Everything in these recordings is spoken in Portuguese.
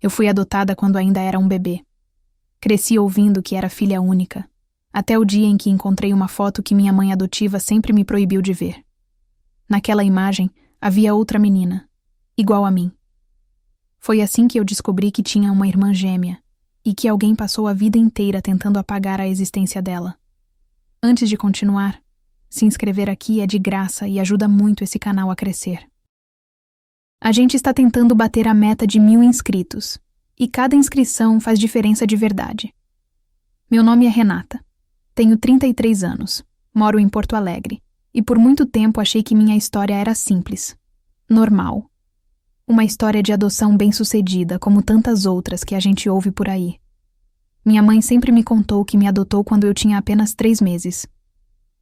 Eu fui adotada quando ainda era um bebê. Cresci ouvindo que era filha única, até o dia em que encontrei uma foto que minha mãe adotiva sempre me proibiu de ver. Naquela imagem, havia outra menina, igual a mim. Foi assim que eu descobri que tinha uma irmã gêmea e que alguém passou a vida inteira tentando apagar a existência dela. Antes de continuar, se inscrever aqui é de graça e ajuda muito esse canal a crescer. A gente está tentando bater a meta de 1000 inscritos, e cada inscrição faz diferença de verdade. Meu nome é Renata. Tenho 33 anos, moro em Porto Alegre, e por muito tempo achei que minha história era simples, normal. Uma história de adoção bem-sucedida, como tantas outras que a gente ouve por aí. Minha mãe sempre me contou que me adotou quando eu tinha apenas 3 meses.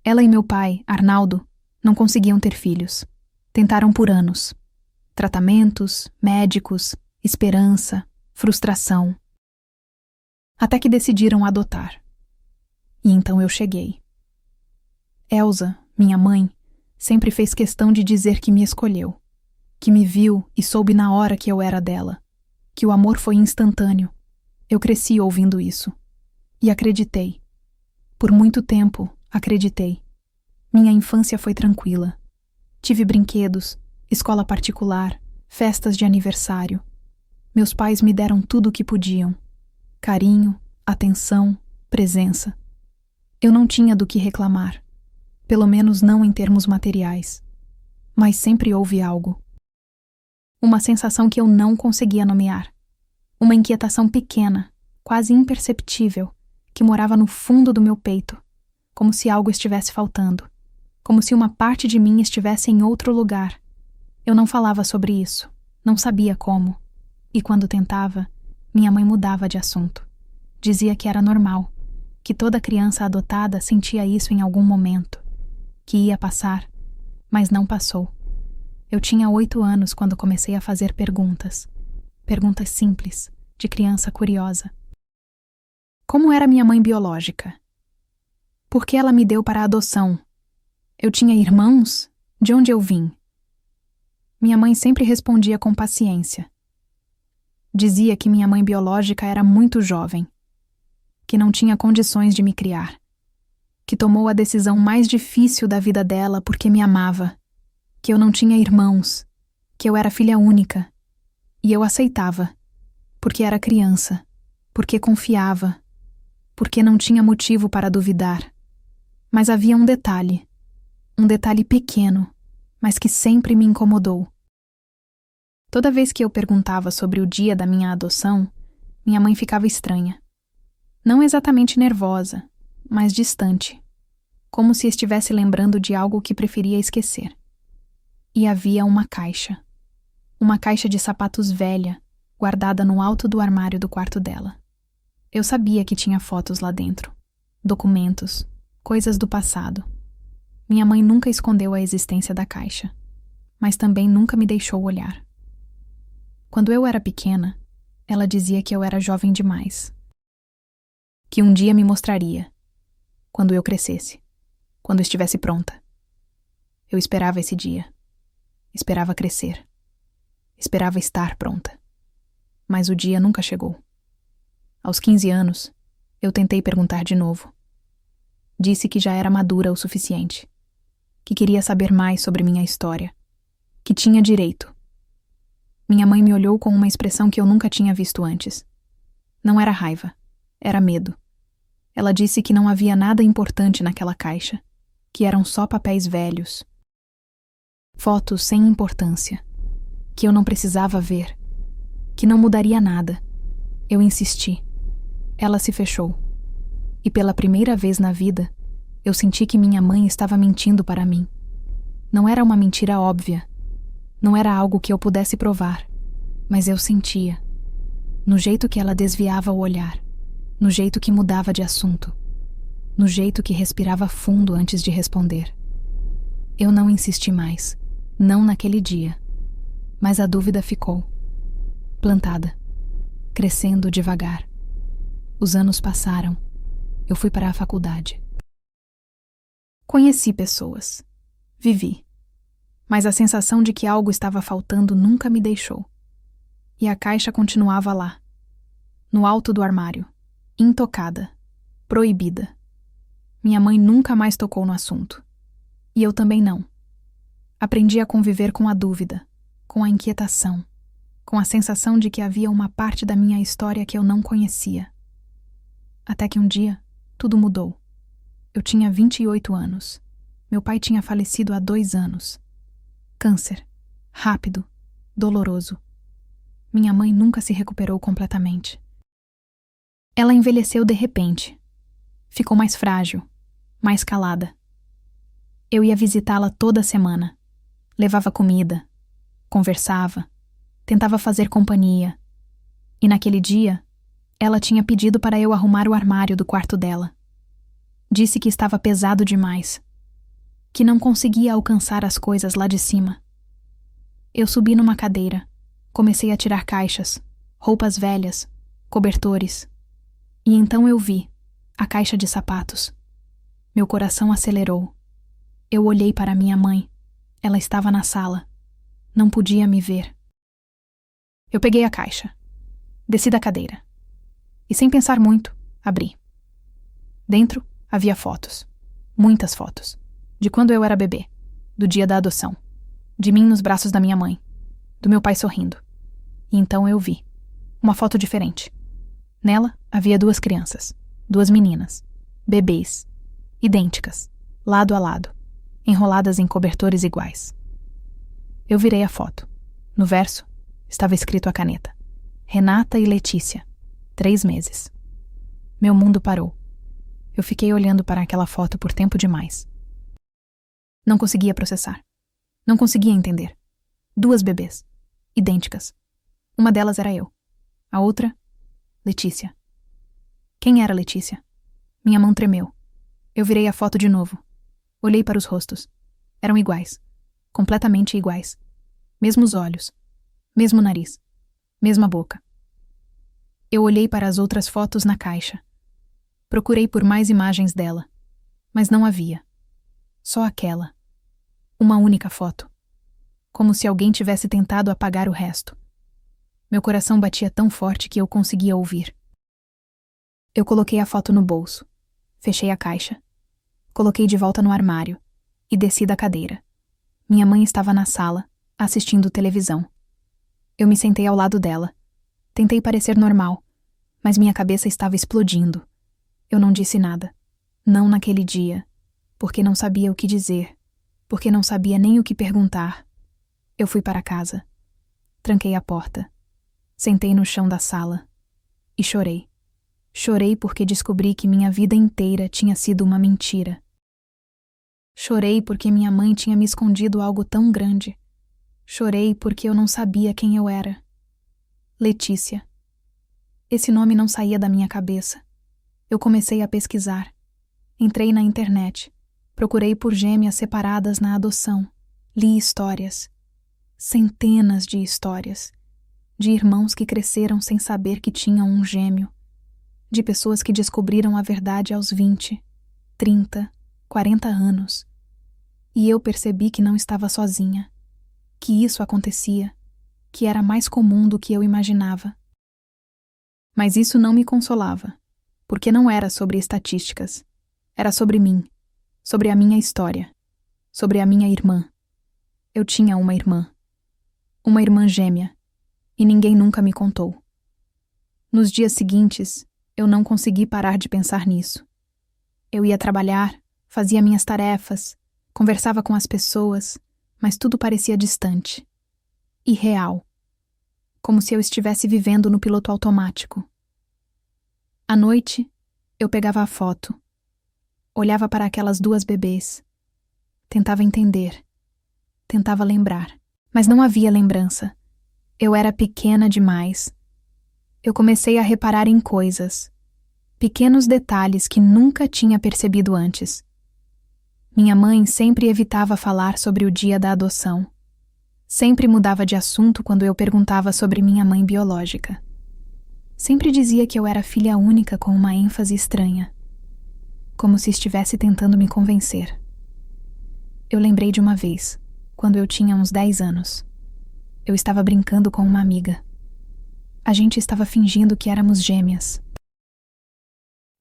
Ela e meu pai, Arnaldo, não conseguiam ter filhos. Tentaram por anos. Tratamentos, médicos, esperança, frustração. Até que decidiram adotar. E então eu cheguei. Elsa, minha mãe, sempre fez questão de dizer que me escolheu, que me viu e soube na hora que eu era dela, que o amor foi instantâneo. Eu cresci ouvindo isso. E acreditei. Por muito tempo, acreditei. Minha infância foi tranquila. Tive brinquedos, escola particular, festas de aniversário. Meus pais me deram tudo o que podiam. Carinho, atenção, presença. Eu não tinha do que reclamar. Pelo menos não em termos materiais. Mas sempre houve algo. Uma sensação que eu não conseguia nomear. Uma inquietação pequena, quase imperceptível, que morava no fundo do meu peito, como se algo estivesse faltando, como se uma parte de mim estivesse em outro lugar. Eu não falava sobre isso, não sabia como, e quando tentava, minha mãe mudava de assunto. Dizia que era normal, que toda criança adotada sentia isso em algum momento, que ia passar, mas não passou. Eu tinha 8 anos quando comecei a fazer perguntas simples, de criança curiosa. Como era minha mãe biológica? Por que ela me deu para a adoção? Eu tinha irmãos? De onde eu vim? Minha mãe sempre respondia com paciência. Dizia que minha mãe biológica era muito jovem, que não tinha condições de me criar, que tomou a decisão mais difícil da vida dela porque me amava, que eu não tinha irmãos, que eu era filha única. E eu aceitava, porque era criança, porque confiava, porque não tinha motivo para duvidar. Mas havia um detalhe pequeno, mas que sempre me incomodou. Toda vez que eu perguntava sobre o dia da minha adoção, minha mãe ficava estranha. Não exatamente nervosa, mas distante, como se estivesse lembrando de algo que preferia esquecer. E havia uma caixa de sapatos velha, guardada no alto do armário do quarto dela. Eu sabia que tinha fotos lá dentro, documentos, coisas do passado. Minha mãe nunca escondeu a existência da caixa, mas também nunca me deixou olhar. Quando eu era pequena, ela dizia que eu era jovem demais. Que um dia me mostraria, quando eu crescesse, quando estivesse pronta. Eu esperava esse dia. Esperava crescer. Esperava estar pronta. Mas o dia nunca chegou. Aos 15 anos, eu tentei perguntar de novo. Disse que já era madura o suficiente, que queria saber mais sobre minha história, que tinha direito. Minha mãe me olhou com uma expressão que eu nunca tinha visto antes. Não era raiva, era medo. Ela disse que não havia nada importante naquela caixa, que eram só papéis velhos. Fotos sem importância, que eu não precisava ver, que não mudaria nada. Eu insisti. Ela se fechou. E pela primeira vez na vida, eu senti que minha mãe estava mentindo para mim. Não era uma mentira óbvia. Não era algo que eu pudesse provar. Mas eu sentia. No jeito que ela desviava o olhar. No jeito que mudava de assunto. No jeito que respirava fundo antes de responder. Eu não insisti mais. Não naquele dia. Mas a dúvida ficou. Plantada. Crescendo devagar. Os anos passaram. Eu fui para a faculdade. Conheci pessoas. Vivi. Mas a sensação de que algo estava faltando nunca me deixou. E a caixa continuava lá, no alto do armário, intocada, proibida. Minha mãe nunca mais tocou no assunto. E eu também não. Aprendi a conviver com a dúvida, com a inquietação, com a sensação de que havia uma parte da minha história que eu não conhecia. Até que um dia, tudo mudou. Eu tinha 28 anos. Meu pai tinha falecido há 2 anos. Câncer. Rápido. Doloroso. Minha mãe nunca se recuperou completamente. Ela envelheceu de repente. Ficou mais frágil, mais calada. Eu ia visitá-la toda semana. Levava comida, conversava, tentava fazer companhia. E naquele dia, ela tinha pedido para eu arrumar o armário do quarto dela. Disse que estava pesado demais, que não conseguia alcançar as coisas lá de cima. Eu subi numa cadeira, comecei a tirar caixas, roupas velhas, cobertores. E então eu vi a caixa de sapatos. Meu coração acelerou. Eu olhei para minha mãe. Ela estava na sala. Não podia me ver. Eu peguei a caixa. Desci da cadeira. E sem pensar muito, abri. Dentro havia fotos. Muitas fotos. De quando eu era bebê. Do dia da adoção. De mim nos braços da minha mãe. Do meu pai sorrindo. E então eu vi. Uma foto diferente. Nela havia 2 crianças. 2 meninas. Bebês. Idênticas. Lado a lado. Enroladas em cobertores iguais. Eu virei a foto. No verso, estava escrito a caneta: Renata e Letícia, 3 meses. Meu mundo parou. Eu fiquei olhando para aquela foto por tempo demais. Não conseguia processar. Não conseguia entender. 2 bebês. Idênticas. Uma delas era eu. A outra, Letícia. Quem era Letícia? Minha mão tremeu. Eu virei a foto de novo. Olhei para os rostos. Eram iguais. Completamente iguais. Mesmos olhos. Mesmo nariz. Mesma boca. Eu olhei para as outras fotos na caixa. Procurei por mais imagens dela. Mas não havia. Só aquela. Uma única foto. Como se alguém tivesse tentado apagar o resto. Meu coração batia tão forte que eu conseguia ouvir. Eu coloquei a foto no bolso. Fechei a caixa. Coloquei de volta no armário e desci da cadeira. Minha mãe estava na sala, assistindo televisão. Eu me sentei ao lado dela. Tentei parecer normal, mas minha cabeça estava explodindo. Eu não disse nada. Não naquele dia, porque não sabia o que dizer, porque não sabia nem o que perguntar. Eu fui para casa. Tranquei a porta. Sentei no chão da sala e chorei. Chorei porque descobri que minha vida inteira tinha sido uma mentira. Chorei porque minha mãe tinha me escondido algo tão grande. Chorei porque eu não sabia quem eu era. Letícia. Esse nome não saía da minha cabeça. Eu comecei a pesquisar. Entrei na internet. Procurei por gêmeas separadas na adoção. Li histórias. Centenas de histórias. De irmãos que cresceram sem saber que tinham um gêmeo. De pessoas que descobriram a verdade aos 20, 30, 40 anos. E eu percebi que não estava sozinha. Que isso acontecia. Que era mais comum do que eu imaginava. Mas isso não me consolava. Porque não era sobre estatísticas. Era sobre mim. Sobre a minha história. Sobre a minha irmã. Eu tinha uma irmã. Uma irmã gêmea. E ninguém nunca me contou. Nos dias seguintes, eu não consegui parar de pensar nisso. Eu ia trabalhar, fazia minhas tarefas, conversava com as pessoas, mas tudo parecia distante. Irreal. Como se eu estivesse vivendo no piloto automático. À noite, eu pegava a foto. Olhava para aquelas 2 bebês. Tentava entender. Tentava lembrar. Mas não havia lembrança. Eu era pequena demais. Eu comecei a reparar em coisas. Pequenos detalhes que nunca tinha percebido antes. Minha mãe sempre evitava falar sobre o dia da adoção. Sempre mudava de assunto quando eu perguntava sobre minha mãe biológica. Sempre dizia que eu era filha única com uma ênfase estranha. Como se estivesse tentando me convencer. Eu lembrei de uma vez, quando eu tinha uns 10 anos. Eu estava brincando com uma amiga. A gente estava fingindo que éramos gêmeas.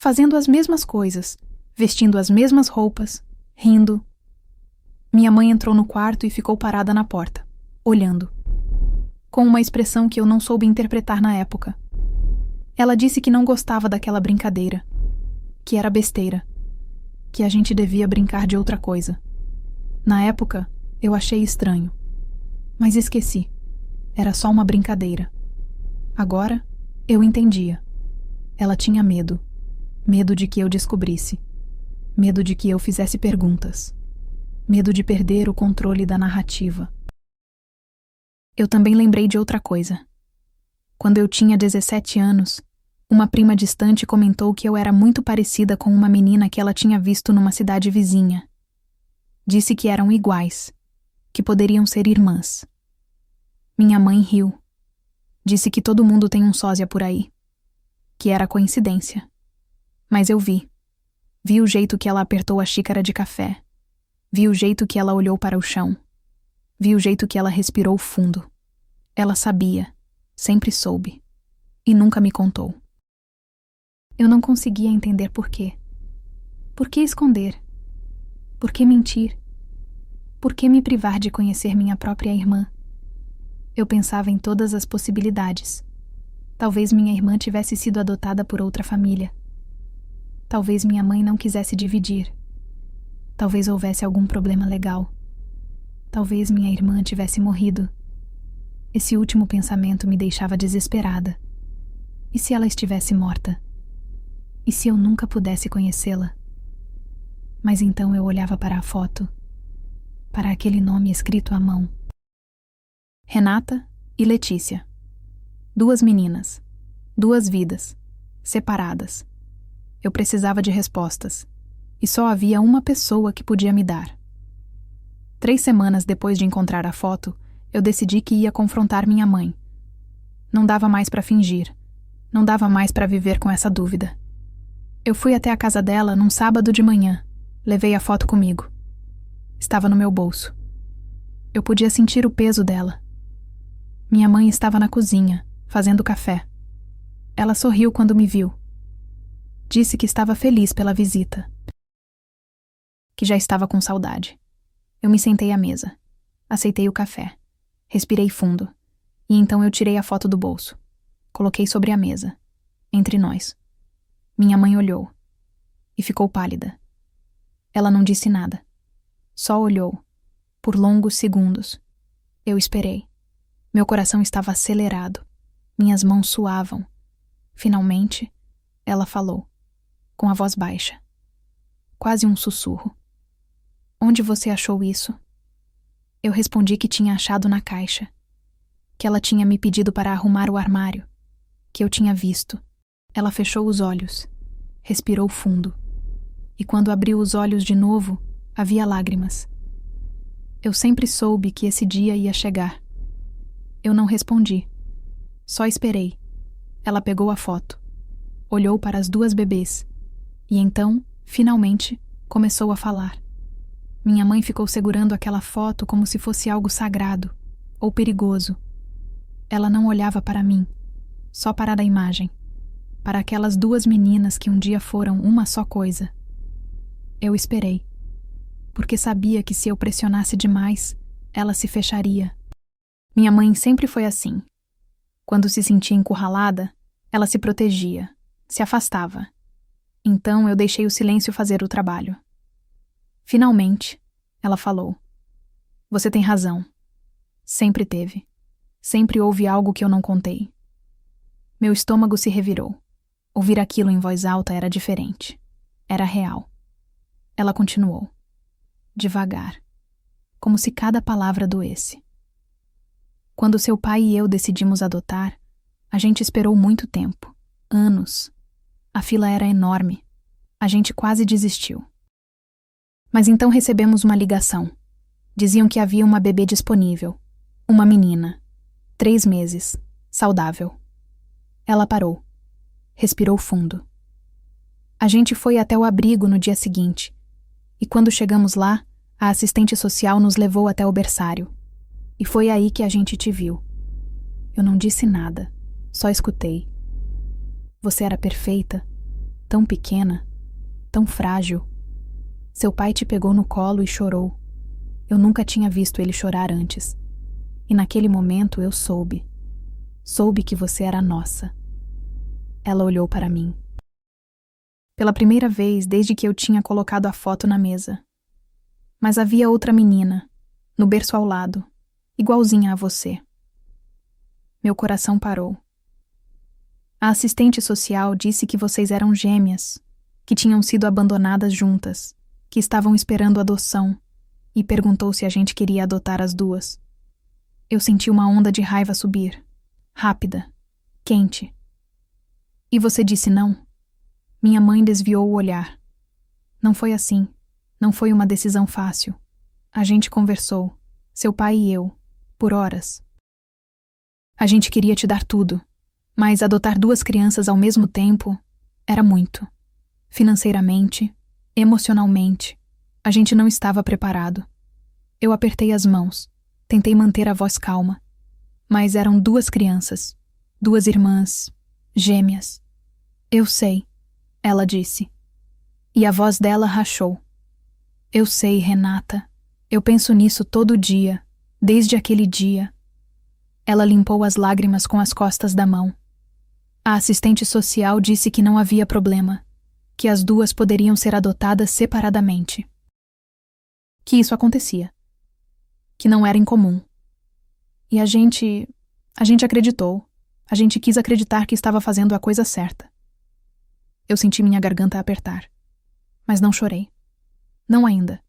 Fazendo as mesmas coisas, vestindo as mesmas roupas, rindo. Minha mãe entrou no quarto e ficou parada na porta, olhando, com uma expressão que eu não soube interpretar na época. Ela disse que não gostava daquela brincadeira, que era besteira, que a gente devia brincar de outra coisa. Na época, eu achei estranho, mas esqueci. Era só uma brincadeira. Agora, eu entendia. Ela tinha medo. Medo de que eu descobrisse. Medo de que eu fizesse perguntas. Medo de perder o controle da narrativa. Eu também lembrei de outra coisa. Quando eu tinha 17 anos, uma prima distante comentou que eu era muito parecida com uma menina que ela tinha visto numa cidade vizinha. Disse que eram iguais, que poderiam ser irmãs. Minha mãe riu. Disse que todo mundo tem um sósia por aí. Que era coincidência. Mas eu vi. Vi o jeito que ela apertou a xícara de café. Vi o jeito que ela olhou para o chão. Vi o jeito que ela respirou fundo. Ela sabia, sempre soube. E nunca me contou. Eu não conseguia entender por quê. Por que esconder? Por que mentir? Por que me privar de conhecer minha própria irmã? Eu pensava em todas as possibilidades. Talvez minha irmã tivesse sido adotada por outra família. Talvez minha mãe não quisesse dividir. Talvez houvesse algum problema legal. Talvez minha irmã tivesse morrido. Esse último pensamento me deixava desesperada. E se ela estivesse morta? E se eu nunca pudesse conhecê-la? Mas então eu olhava para a foto, para aquele nome escrito à mão. Renata e Letícia. 2 meninas. 2 vidas. Separadas. Eu precisava de respostas. E só havia uma pessoa que podia me dar. 3 semanas depois de encontrar a foto, eu decidi que ia confrontar minha mãe. Não dava mais para fingir. Não dava mais para viver com essa dúvida. Eu fui até a casa dela num sábado de manhã. Levei a foto comigo. Estava no meu bolso. Eu podia sentir o peso dela. Minha mãe estava na cozinha, fazendo café. Ela sorriu quando me viu. Disse que estava feliz pela visita. Que já estava com saudade. Eu me sentei à mesa. Aceitei o café. Respirei fundo. E então eu tirei a foto do bolso. Coloquei sobre a mesa. Entre nós. Minha mãe olhou. E ficou pálida. Ela não disse nada. Só olhou. Por longos segundos. Eu esperei. Meu coração estava acelerado. Minhas mãos suavam. Finalmente, ela falou. Com a voz baixa. Quase um sussurro. Onde você achou isso? Eu respondi que tinha achado na caixa. Que ela tinha me pedido para arrumar o armário. Que eu tinha visto. Ela fechou os olhos. Respirou fundo. E quando abriu os olhos de novo, havia lágrimas. Eu sempre soube que esse dia ia chegar. Eu não respondi. Só esperei. Ela pegou a foto. Olhou para as 2 bebês. E então, finalmente, começou a falar. Minha mãe ficou segurando aquela foto como se fosse algo sagrado ou perigoso. Ela não olhava para mim, só para a imagem, para aquelas 2 meninas que um dia foram uma só coisa. Eu esperei, porque sabia que se eu pressionasse demais, ela se fecharia. Minha mãe sempre foi assim. Quando se sentia encurralada, ela se protegia, se afastava. Então eu deixei o silêncio fazer o trabalho. Finalmente, ela falou. Você tem razão. Sempre teve. Sempre houve algo que eu não contei. Meu estômago se revirou. Ouvir aquilo em voz alta era diferente. Era real. Ela continuou. Devagar. Como se cada palavra doesse. Quando seu pai e eu decidimos adotar, a gente esperou muito tempo. Anos. A fila era enorme. A gente quase desistiu. Mas então recebemos uma ligação. Diziam que havia uma bebê disponível. Uma menina. 3 meses. Saudável. Ela parou. Respirou fundo. A gente foi até o abrigo no dia seguinte. E quando chegamos lá, a assistente social nos levou até o berçário. E foi aí que a gente te viu. Eu não disse nada. Só escutei. Você era perfeita, tão pequena, tão frágil. Seu pai te pegou no colo e chorou. Eu nunca tinha visto ele chorar antes. E naquele momento eu soube. Soube que você era nossa. Ela olhou para mim. Pela primeira vez desde que eu tinha colocado a foto na mesa. Mas havia outra menina, no berço ao lado, igualzinha a você. Meu coração parou. A assistente social disse que vocês eram gêmeas, que tinham sido abandonadas juntas, que estavam esperando adoção, e perguntou se a gente queria adotar as duas. Eu senti uma onda de raiva subir, rápida, quente. E você disse não? Minha mãe desviou o olhar. Não foi assim. Não foi uma decisão fácil. A gente conversou, seu pai e eu, por horas. A gente queria te dar tudo, mas adotar duas crianças ao mesmo tempo era muito. Financeiramente, emocionalmente, a gente não estava preparado. Eu apertei as mãos, tentei manter a voz calma, mas eram duas crianças, duas irmãs, gêmeas. Eu sei, ela disse. E a voz dela rachou. Eu sei, Renata. Eu penso nisso todo dia, desde aquele dia. Ela limpou as lágrimas com as costas da mão. A assistente social disse que não havia problema, que as duas poderiam ser adotadas separadamente. Que isso acontecia. Que não era incomum. E a gente acreditou. A gente quis acreditar que estava fazendo a coisa certa. Eu senti minha garganta apertar. Mas não chorei. Não ainda.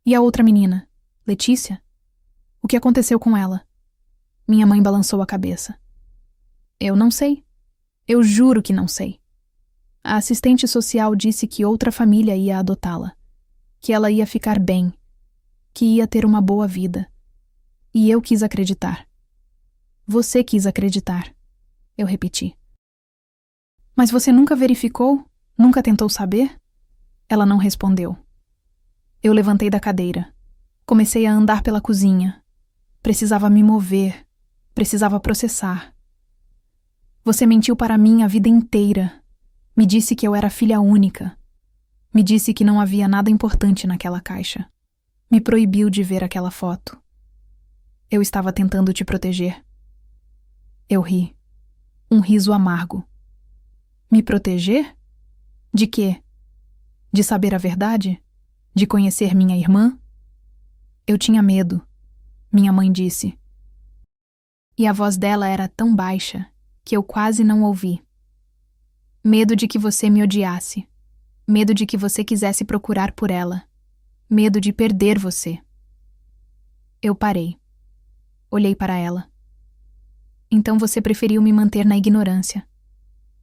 E a outra menina, Letícia? O que aconteceu com ela? Minha mãe balançou a cabeça. Eu não sei. Eu juro que não sei. A assistente social disse que outra família ia adotá-la, que ela ia ficar bem, que ia ter uma boa vida. E eu quis acreditar. Você quis acreditar, eu repeti. Mas você nunca verificou? Nunca tentou saber? Ela não respondeu. Eu levantei da cadeira. Comecei a andar pela cozinha. Precisava me mover. Precisava processar. Você mentiu para mim a vida inteira. Me disse que eu era filha única. Me disse que não havia nada importante naquela caixa. Me proibiu de ver aquela foto. Eu estava tentando te proteger. Eu ri. Um riso amargo. Me proteger? De quê? De saber a verdade? De conhecer minha irmã? Eu tinha medo, minha mãe disse. E a voz dela era tão baixa que eu quase não ouvi. Medo de que você me odiasse. Medo de que você quisesse procurar por ela. Medo de perder você. Eu parei. Olhei para ela. Então você preferiu me manter na ignorância.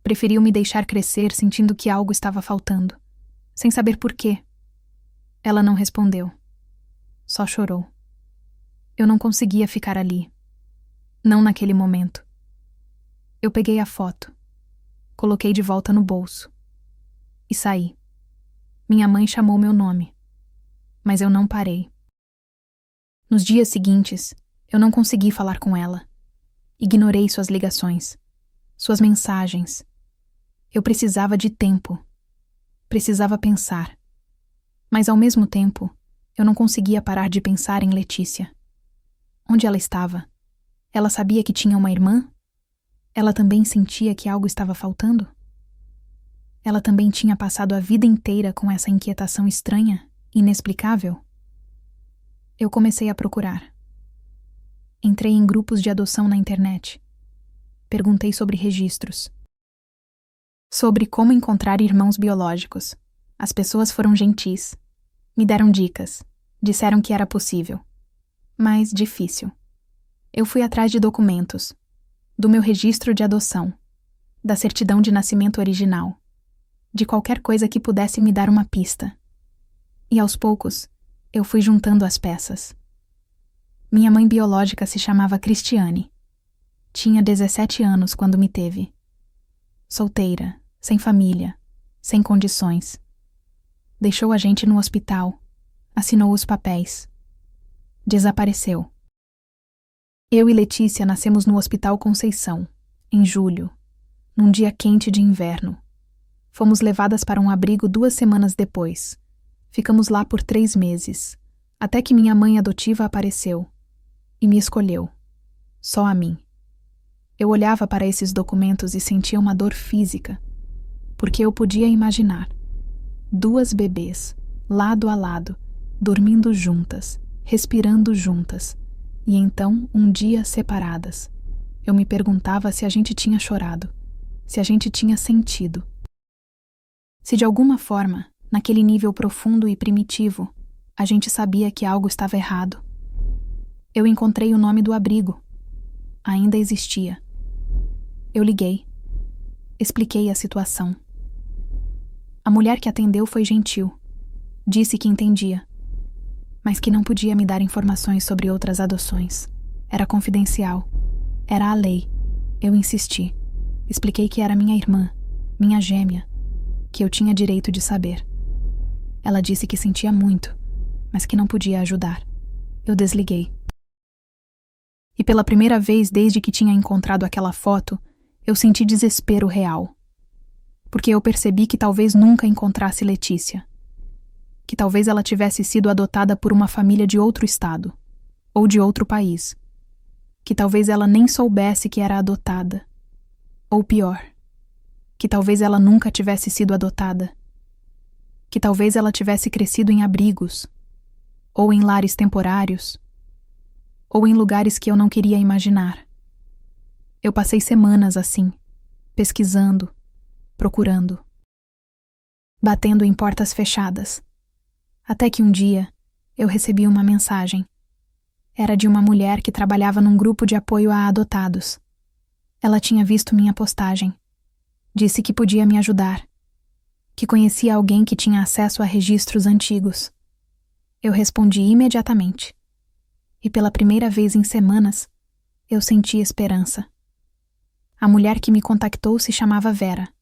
Preferiu me deixar crescer sentindo que algo estava faltando, sem saber por quê. Ela não respondeu. Só chorou. Eu não conseguia ficar ali. Não naquele momento. Eu peguei a foto. Coloquei de volta no bolso. E saí. Minha mãe chamou meu nome. Mas eu não parei. Nos dias seguintes, eu não consegui falar com ela. Ignorei suas ligações. Suas mensagens. Eu precisava de tempo. Precisava pensar. Mas ao mesmo tempo, eu não conseguia parar de pensar em Letícia. Onde ela estava? Ela sabia que tinha uma irmã? Ela também sentia que algo estava faltando? Ela também tinha passado a vida inteira com essa inquietação estranha, inexplicável? Eu comecei a procurar. Entrei em grupos de adoção na internet. Perguntei sobre registros. Sobre como encontrar irmãos biológicos. As pessoas foram gentis. Me deram dicas. Disseram que era possível. Mas difícil. Eu fui atrás de documentos. Do meu registro de adoção. Da certidão de nascimento original. De qualquer coisa que pudesse me dar uma pista. E aos poucos, eu fui juntando as peças. Minha mãe biológica se chamava Cristiane. Tinha 17 anos quando me teve. Solteira, sem família, sem condições. Deixou a gente no hospital. Assinou os papéis. Desapareceu. Eu e Letícia nascemos no Hospital Conceição, Em julho, num dia quente de inverno. Fomos levadas para um abrigo 2 semanas depois. Ficamos lá por 3 meses, até que minha mãe adotiva apareceu e me escolheu. Só a mim. Eu olhava para esses documentos e sentia uma dor física, porque eu podia imaginar 2 bebês, lado a lado, dormindo juntas, respirando juntas, e então um dia separadas. Eu me perguntava se a gente tinha chorado, se a gente tinha sentido. Se de alguma forma, naquele nível profundo e primitivo, a gente sabia que algo estava errado. Eu encontrei o nome do abrigo. Ainda existia. Eu liguei. Expliquei a situação. A mulher que atendeu foi gentil. Disse que entendia, mas que não podia me dar informações sobre outras adoções. Era confidencial. Era a lei. Eu insisti. Expliquei que era minha irmã, minha gêmea, que eu tinha direito de saber. Ela disse que sentia muito, mas que não podia ajudar. Eu desliguei. E pela primeira vez desde que tinha encontrado aquela foto, eu senti desespero real. Porque eu percebi que talvez nunca encontrasse Letícia. Que talvez ela tivesse sido adotada por uma família de outro estado, ou de outro país. Que talvez ela nem soubesse que era adotada. Ou pior, que talvez ela nunca tivesse sido adotada. Que talvez ela tivesse crescido em abrigos, ou em lares temporários, ou em lugares que eu não queria imaginar. Eu passei semanas assim, pesquisando, procurando, batendo em portas fechadas, até que um dia eu recebi uma mensagem. Era de uma mulher que trabalhava num grupo de apoio a adotados. Ela tinha visto minha postagem. Disse que podia me ajudar, que conhecia alguém que tinha acesso a registros antigos. Eu respondi imediatamente. E pela primeira vez em semanas, eu senti esperança. A mulher que me contactou se chamava Vera.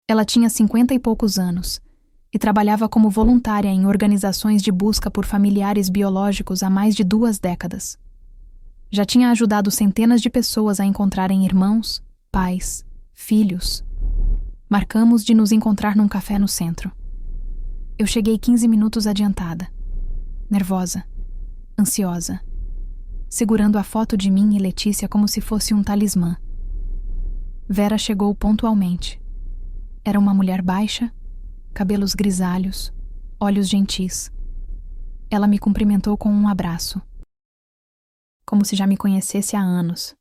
Ela tinha 50 e poucos anos e trabalhava como voluntária em organizações de busca por familiares biológicos há mais de 2 décadas. Já tinha ajudado centenas de pessoas a encontrarem irmãos, pais, filhos. Marcamos de nos encontrar num café no centro. Eu cheguei 15 minutos adiantada, nervosa, ansiosa, segurando a foto de mim e Letícia como se fosse um talismã. Vera chegou pontualmente. Era uma mulher baixa, cabelos grisalhos, olhos gentis. Ela me cumprimentou com um abraço, como se já me conhecesse há anos.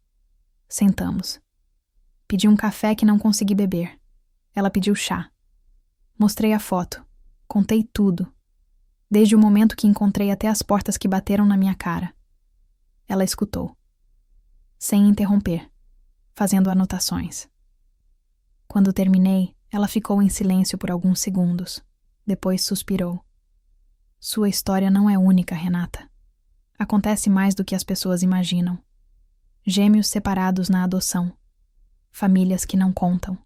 Sentamos. Pedi um café que não consegui beber. Ela pediu chá. Mostrei a foto. Contei tudo, desde o momento que encontrei até as portas que bateram na minha cara. Ela escutou, sem interromper, fazendo anotações. Quando terminei, ela ficou em silêncio por alguns segundos. Depois suspirou. Sua história não é única, Renata. Acontece mais do que as pessoas imaginam. Gêmeos separados na adoção. Famílias que não contam.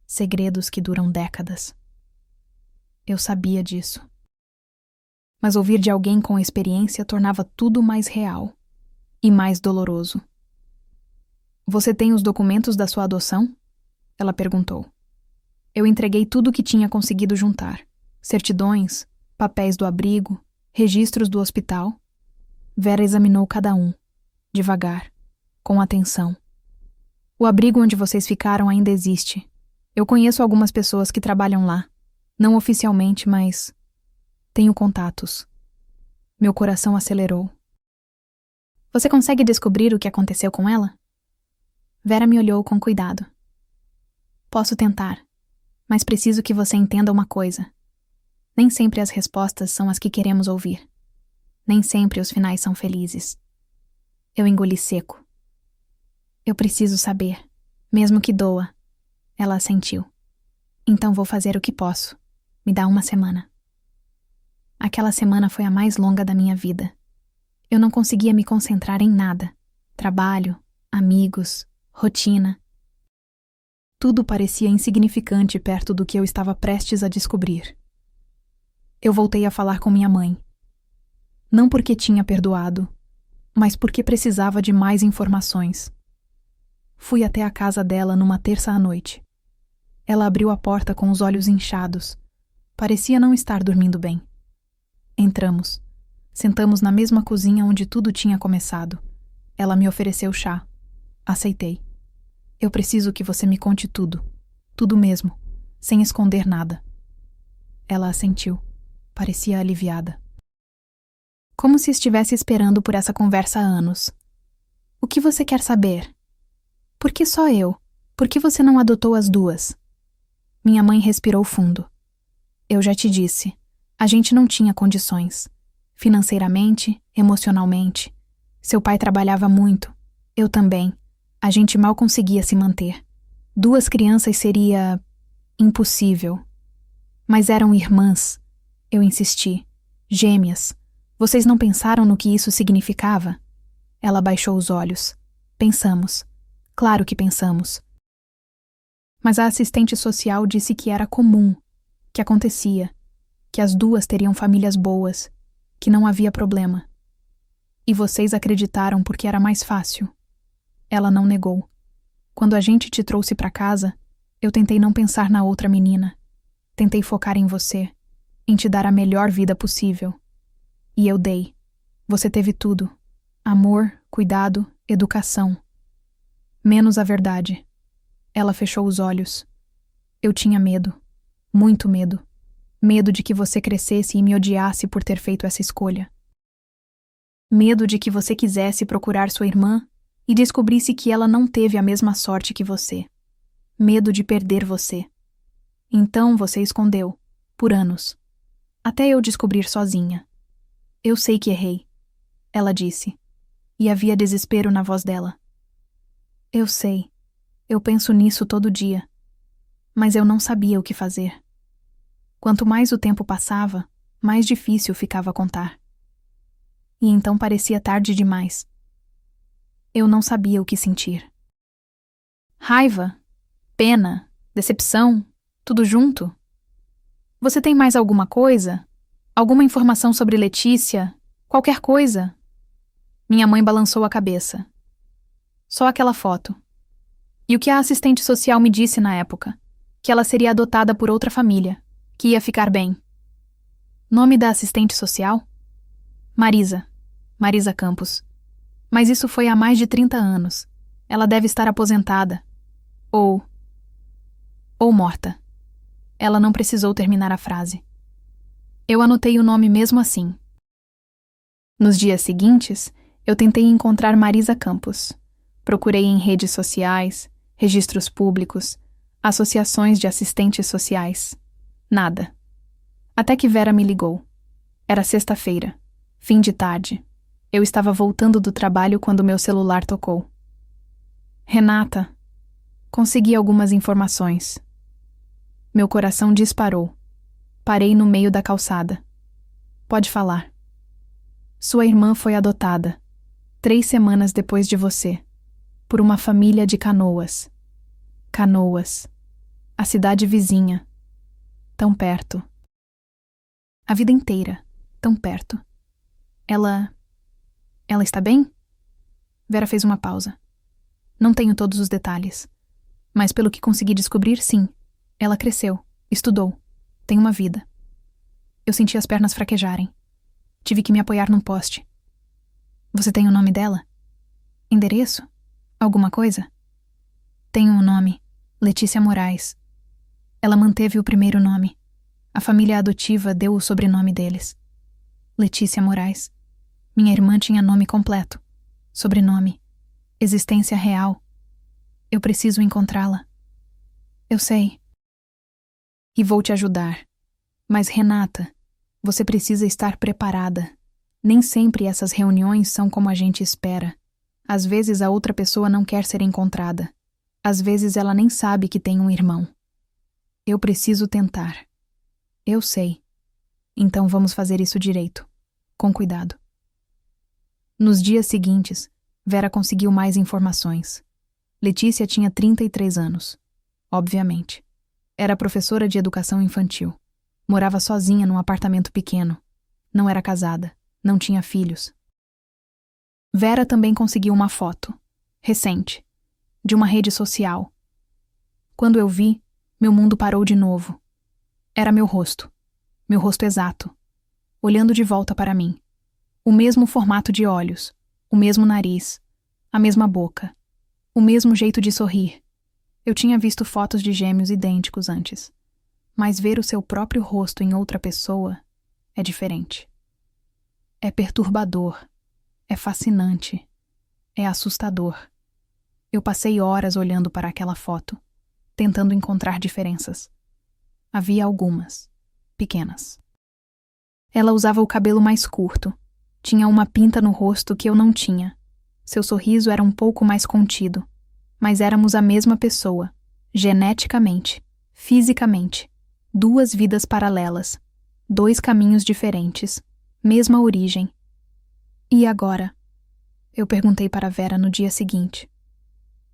Segredos que duram décadas. Eu sabia disso. Mas ouvir de alguém com experiência tornava tudo mais real e mais doloroso. Você tem os documentos da sua adoção? Ela perguntou. Eu entreguei tudo o que tinha conseguido juntar. Certidões, papéis do abrigo, registros do hospital. Vera examinou cada um, devagar, com atenção. O abrigo onde vocês ficaram ainda existe. Eu conheço algumas pessoas que trabalham lá. Não oficialmente, mas tenho contatos. Meu coração acelerou. Você consegue descobrir o que aconteceu com ela? Vera me olhou com cuidado. Posso tentar, mas preciso que você entenda uma coisa. Nem sempre as respostas são as que queremos ouvir. Nem sempre os finais são felizes. Eu engoli seco. Eu preciso saber, mesmo que doa. Ela assentiu. Então vou fazer o que posso. Me dá 1 semana. Aquela semana foi a mais longa da minha vida. Eu não conseguia me concentrar em nada. Trabalho, amigos, rotina. Tudo parecia insignificante perto do que eu estava prestes a descobrir. Eu voltei a falar com minha mãe. Não porque tinha perdoado, mas porque precisava de mais informações. Fui até a casa dela numa terça à noite. Ela abriu a porta com os olhos inchados. Parecia não estar dormindo bem. Entramos. Sentamos na mesma cozinha onde tudo tinha começado. Ela me ofereceu chá. Aceitei. Eu preciso que você me conte tudo. Tudo mesmo, sem esconder nada. Ela assentiu. Parecia aliviada. Como se estivesse esperando por essa conversa há anos. O que você quer saber? Por que só eu? Por que você não adotou as duas? Minha mãe respirou fundo. Eu já te disse, a gente não tinha condições. Financeiramente, emocionalmente. Seu pai trabalhava muito. Eu também. A gente mal conseguia se manter. 2 crianças seria impossível. Mas eram irmãs. Eu insisti. Gêmeas. Vocês não pensaram no que isso significava? Ela baixou os olhos. Pensamos. Claro que pensamos. Mas a assistente social disse que era comum, que acontecia, que as duas teriam famílias boas, que não havia problema. E vocês acreditaram porque era mais fácil. Ela não negou. Quando a gente te trouxe para casa, eu tentei não pensar na outra menina. Tentei focar em você, em te dar a melhor vida possível. E eu dei. Você teve tudo. Amor, cuidado, educação. Menos a verdade. Ela fechou os olhos. Eu tinha medo. Muito medo. Medo de que você crescesse e me odiasse por ter feito essa escolha. Medo de que você quisesse procurar sua irmã e descobrisse que ela não teve a mesma sorte que você. Medo de perder você. Então você escondeu, por anos. Até eu descobrir sozinha. Eu sei que errei, ela disse. E havia desespero na voz dela. Eu sei. Eu penso nisso todo dia. Mas eu não sabia o que fazer. Quanto mais o tempo passava, mais difícil ficava contar. E então parecia tarde demais. Eu não sabia o que sentir. Raiva, pena, decepção, tudo junto. Você tem mais alguma coisa? Alguma informação sobre Letícia? Qualquer coisa? Minha mãe balançou a cabeça. Só aquela foto. E o que a assistente social me disse na época? Que ela seria adotada por outra família, que ia ficar bem. Nome da assistente social? Marisa. Marisa Campos. Mas isso foi há mais de 30 anos. Ela deve estar aposentada. Ou morta. Ela não precisou terminar a frase. Eu anotei o nome mesmo assim. Nos dias seguintes, eu tentei encontrar Marisa Campos. Procurei em redes sociais, registros públicos, associações de assistentes sociais. Nada. Até que Vera me ligou. Era sexta-feira, fim de tarde. Eu estava voltando do trabalho quando meu celular tocou. Renata. Consegui algumas informações. Meu coração disparou. Parei no meio da calçada. Pode falar. Sua irmã foi adotada, 3 semanas depois de você, por uma família de Canoas. Canoas. A cidade vizinha. Tão perto. A vida inteira, tão perto. Ela está bem? Vera fez uma pausa. Não tenho todos os detalhes. Mas pelo que consegui descobrir, sim. Ela cresceu, estudou, tem uma vida. Eu senti as pernas fraquejarem. Tive que me apoiar num poste. Você tem o nome dela? Endereço? Alguma coisa? Tenho um nome. Letícia Moraes. Ela manteve o primeiro nome. A família adotiva deu o sobrenome deles. Letícia Moraes. Minha irmã tinha nome completo. Sobrenome. Existência real. Eu preciso encontrá-la. Eu sei. E vou te ajudar. Mas, Renata, você precisa estar preparada. Nem sempre essas reuniões são como a gente espera. Às vezes a outra pessoa não quer ser encontrada. Às vezes ela nem sabe que tem um irmão. Eu preciso tentar. Eu sei. Então vamos fazer isso direito. Com cuidado. Nos dias seguintes, Vera conseguiu mais informações. Letícia tinha 33 anos. Obviamente. Era professora de educação infantil. Morava sozinha num apartamento pequeno. Não era casada. Não tinha filhos. Vera também conseguiu uma foto. Recente. de uma rede social. Quando eu vi, meu mundo parou de novo. Era meu rosto exato, olhando de volta para mim. O mesmo formato de olhos, o mesmo nariz, a mesma boca, o mesmo jeito de sorrir. Eu tinha visto fotos de gêmeos idênticos antes, mas ver o seu próprio rosto em outra pessoa é diferente. É perturbador, é fascinante, é assustador. Eu passei horas olhando para aquela foto, tentando encontrar diferenças. Havia algumas, pequenas. Ela usava o cabelo mais curto, tinha uma pinta no rosto que eu não tinha. Seu sorriso era um pouco mais contido, mas éramos a mesma pessoa, geneticamente, fisicamente. 2 vidas paralelas, 2 caminhos diferentes, mesma origem. E agora? Eu perguntei para Vera no dia seguinte.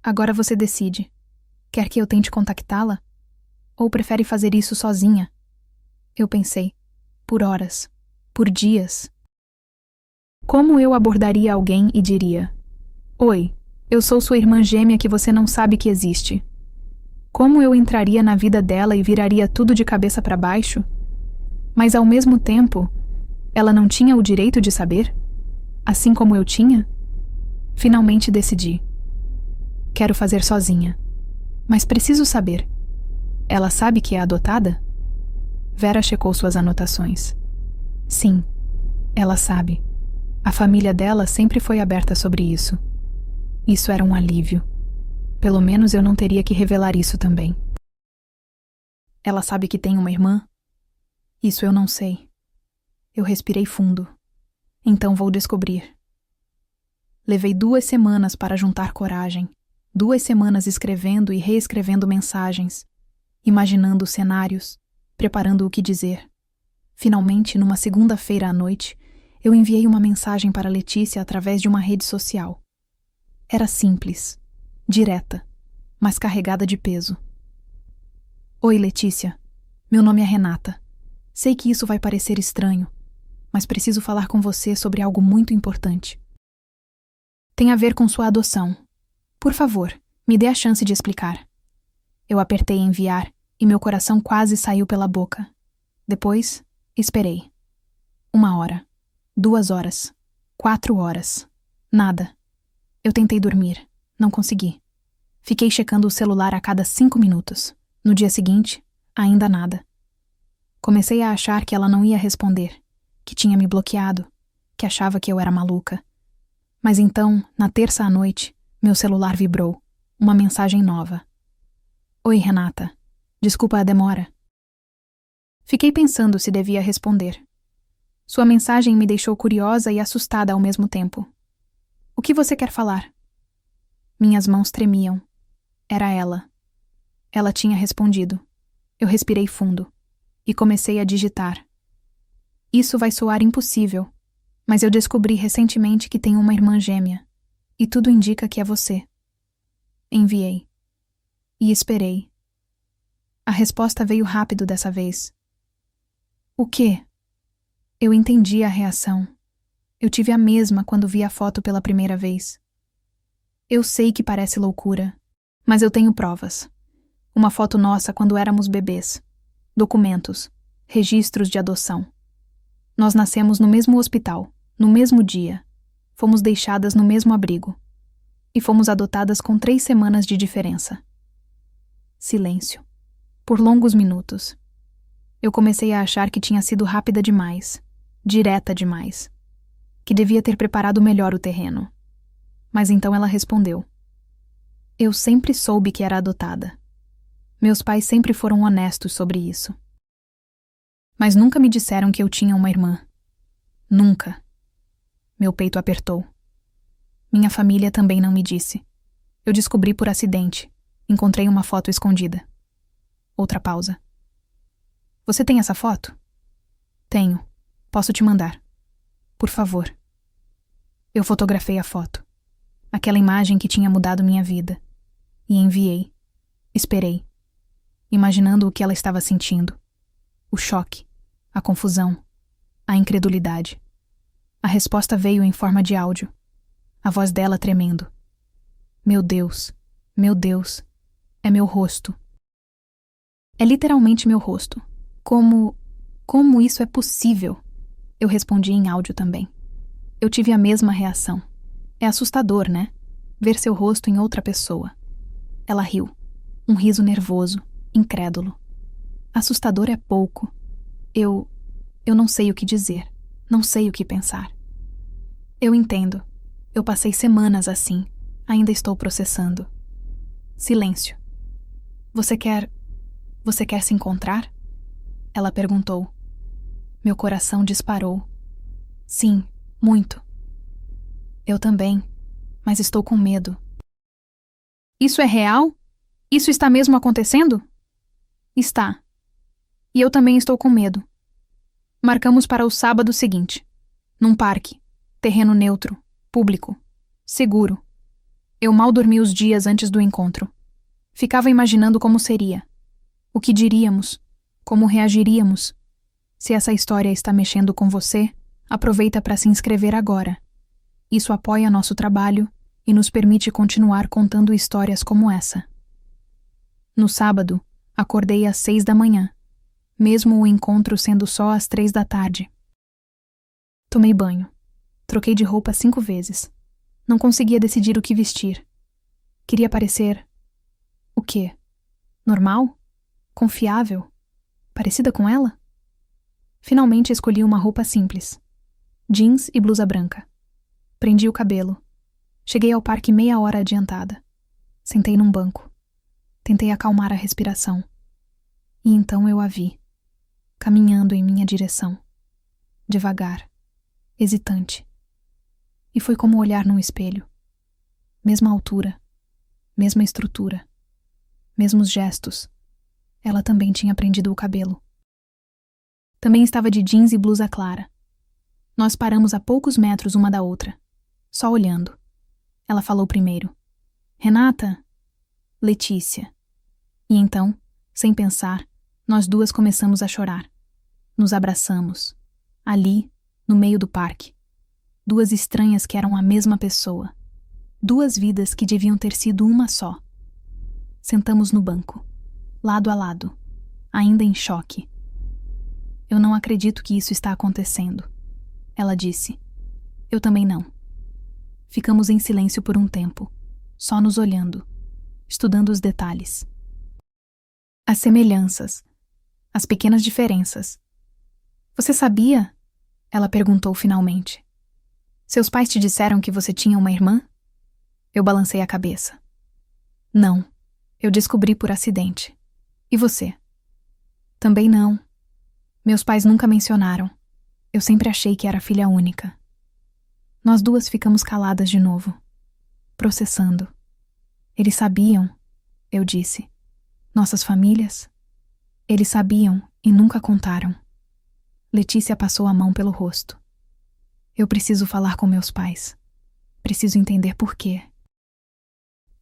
Agora você decide. Quer que eu tente contactá-la? Ou prefere fazer isso sozinha? Eu pensei, por horas, por dias. Como eu abordaria alguém e diria: Oi, eu sou sua irmã gêmea que você não sabe que existe. Como eu entraria na vida dela e viraria tudo de cabeça para baixo? Mas ao mesmo tempo, ela não tinha o direito de saber? Assim como eu tinha? Finalmente decidi. Quero fazer sozinha. Mas preciso saber. Ela sabe que é adotada? Vera checou suas anotações. Sim, ela sabe. A família dela sempre foi aberta sobre isso. Isso era um alívio. Pelo menos eu não teria que revelar isso também. Ela sabe que tem uma irmã? Isso eu não sei. Eu respirei fundo. Então vou descobrir. Levei 2 semanas para juntar coragem. 2 semanas escrevendo e reescrevendo mensagens, imaginando cenários, preparando o que dizer. Finalmente, numa segunda-feira à noite, eu enviei uma mensagem para Letícia através de uma rede social. Era simples, direta, mas carregada de peso. Oi, Letícia. Meu nome é Renata. Sei que isso vai parecer estranho, mas preciso falar com você sobre algo muito importante. Tem a ver com sua adoção. Por favor, me dê a chance de explicar. Eu apertei enviar e meu coração quase saiu pela boca. Depois, esperei. 1 hora, 2 horas, 4 horas. Nada. Eu tentei dormir. Não consegui. Fiquei checando o celular a cada 5 minutos. No dia seguinte, ainda nada. Comecei a achar que ela não ia responder, que tinha me bloqueado, que achava que eu era maluca. Mas então, na terça à noite, meu celular vibrou. Uma mensagem nova. Oi, Renata. Desculpa a demora. Fiquei pensando se devia responder. Sua mensagem me deixou curiosa e assustada ao mesmo tempo. O que você quer falar? Minhas mãos tremiam. Era ela. Ela tinha respondido. Eu respirei fundo e comecei a digitar. Isso vai soar impossível, mas eu descobri recentemente que tenho uma irmã gêmea, e tudo indica que é você. Enviei. E esperei. A resposta veio rápido dessa vez. O quê? Eu entendi a reação. Eu tive a mesma quando vi a foto pela primeira vez. Eu sei que parece loucura, mas eu tenho provas. Uma foto nossa quando éramos bebês. Documentos. Registros de adoção. Nós nascemos no mesmo hospital, no mesmo dia. Fomos deixadas no mesmo abrigo. E fomos adotadas com 3 semanas de diferença. Silêncio. Por longos minutos. Eu comecei a achar que tinha sido rápida demais, direta demais, que devia ter preparado melhor o terreno. Mas então ela respondeu. Eu sempre soube que era adotada. Meus pais sempre foram honestos sobre isso. Mas nunca me disseram que eu tinha uma irmã. Nunca. Meu peito apertou. Minha família também não me disse. Eu descobri por acidente. Encontrei uma foto escondida. Outra pausa. Você tem essa foto? Tenho. Posso te mandar. Por favor. Eu fotografei a foto. Aquela imagem que tinha mudado minha vida. E enviei. Esperei. Imaginando o que ela estava sentindo. O choque. A confusão. A incredulidade. A resposta veio em forma de áudio. A voz dela tremendo. Meu Deus. Meu Deus, é meu rosto. É literalmente meu rosto. Como isso é possível? Eu respondi em áudio também. Eu tive a mesma reação. É assustador, né? Ver seu rosto em outra pessoa. Ela riu. Um riso nervoso, incrédulo. Assustador é pouco. Eu não sei o que dizer. Não sei o que pensar. Eu entendo. Eu passei semanas assim. Ainda estou processando. Silêncio. Você quer se encontrar? Ela perguntou. Meu coração disparou. Sim, muito. Eu também, mas estou com medo. Isso é real? Isso está mesmo acontecendo? Está. E eu também estou com medo. Marcamos para o sábado seguinte. Num parque. Terreno neutro. Público. Seguro. Eu mal dormi os dias antes do encontro. Ficava imaginando como seria. O que diríamos? Como reagiríamos? Se essa história está mexendo com você, aproveita para se inscrever agora. Isso apoia nosso trabalho e nos permite continuar contando histórias como essa. No sábado, acordei às 6 da manhã, mesmo o encontro sendo só às 3 da tarde. Tomei banho. Troquei de roupa 5 vezes. Não conseguia decidir o que vestir. Queria parecer... O quê? Normal? Confiável? Parecida com ela? Finalmente escolhi uma roupa simples. Jeans e blusa branca. Prendi o cabelo. Cheguei ao parque meia hora adiantada. Sentei num banco. Tentei acalmar a respiração. E então eu a vi, caminhando em minha direção. Devagar. Hesitante. E foi como olhar num espelho. Mesma altura. Mesma estrutura. Mesmos gestos. Ela também tinha prendido o cabelo. Também estava de jeans e blusa clara. Nós paramos a poucos metros uma da outra, só olhando. Ela falou primeiro. Renata? Letícia. E então, sem pensar, nós duas começamos a chorar. Nos abraçamos. Ali, no meio do parque. Duas estranhas que eram a mesma pessoa. Duas vidas que deviam ter sido uma só. Sentamos no banco, lado a lado, ainda em choque. Eu não acredito que isso está acontecendo, ela disse. Eu também não. Ficamos em silêncio por um tempo, só nos olhando, estudando os detalhes. As semelhanças, as pequenas diferenças. Você sabia? Ela perguntou finalmente. Seus pais te disseram que você tinha uma irmã? Eu balancei a cabeça. Não, eu descobri por acidente. E você? Também não. Meus pais nunca mencionaram. Eu sempre achei que era filha única. Nós duas ficamos caladas de novo, processando. Eles sabiam, eu disse. Nossas famílias? Eles sabiam e nunca contaram. Letícia passou a mão pelo rosto. Eu preciso falar com meus pais. Preciso entender por quê.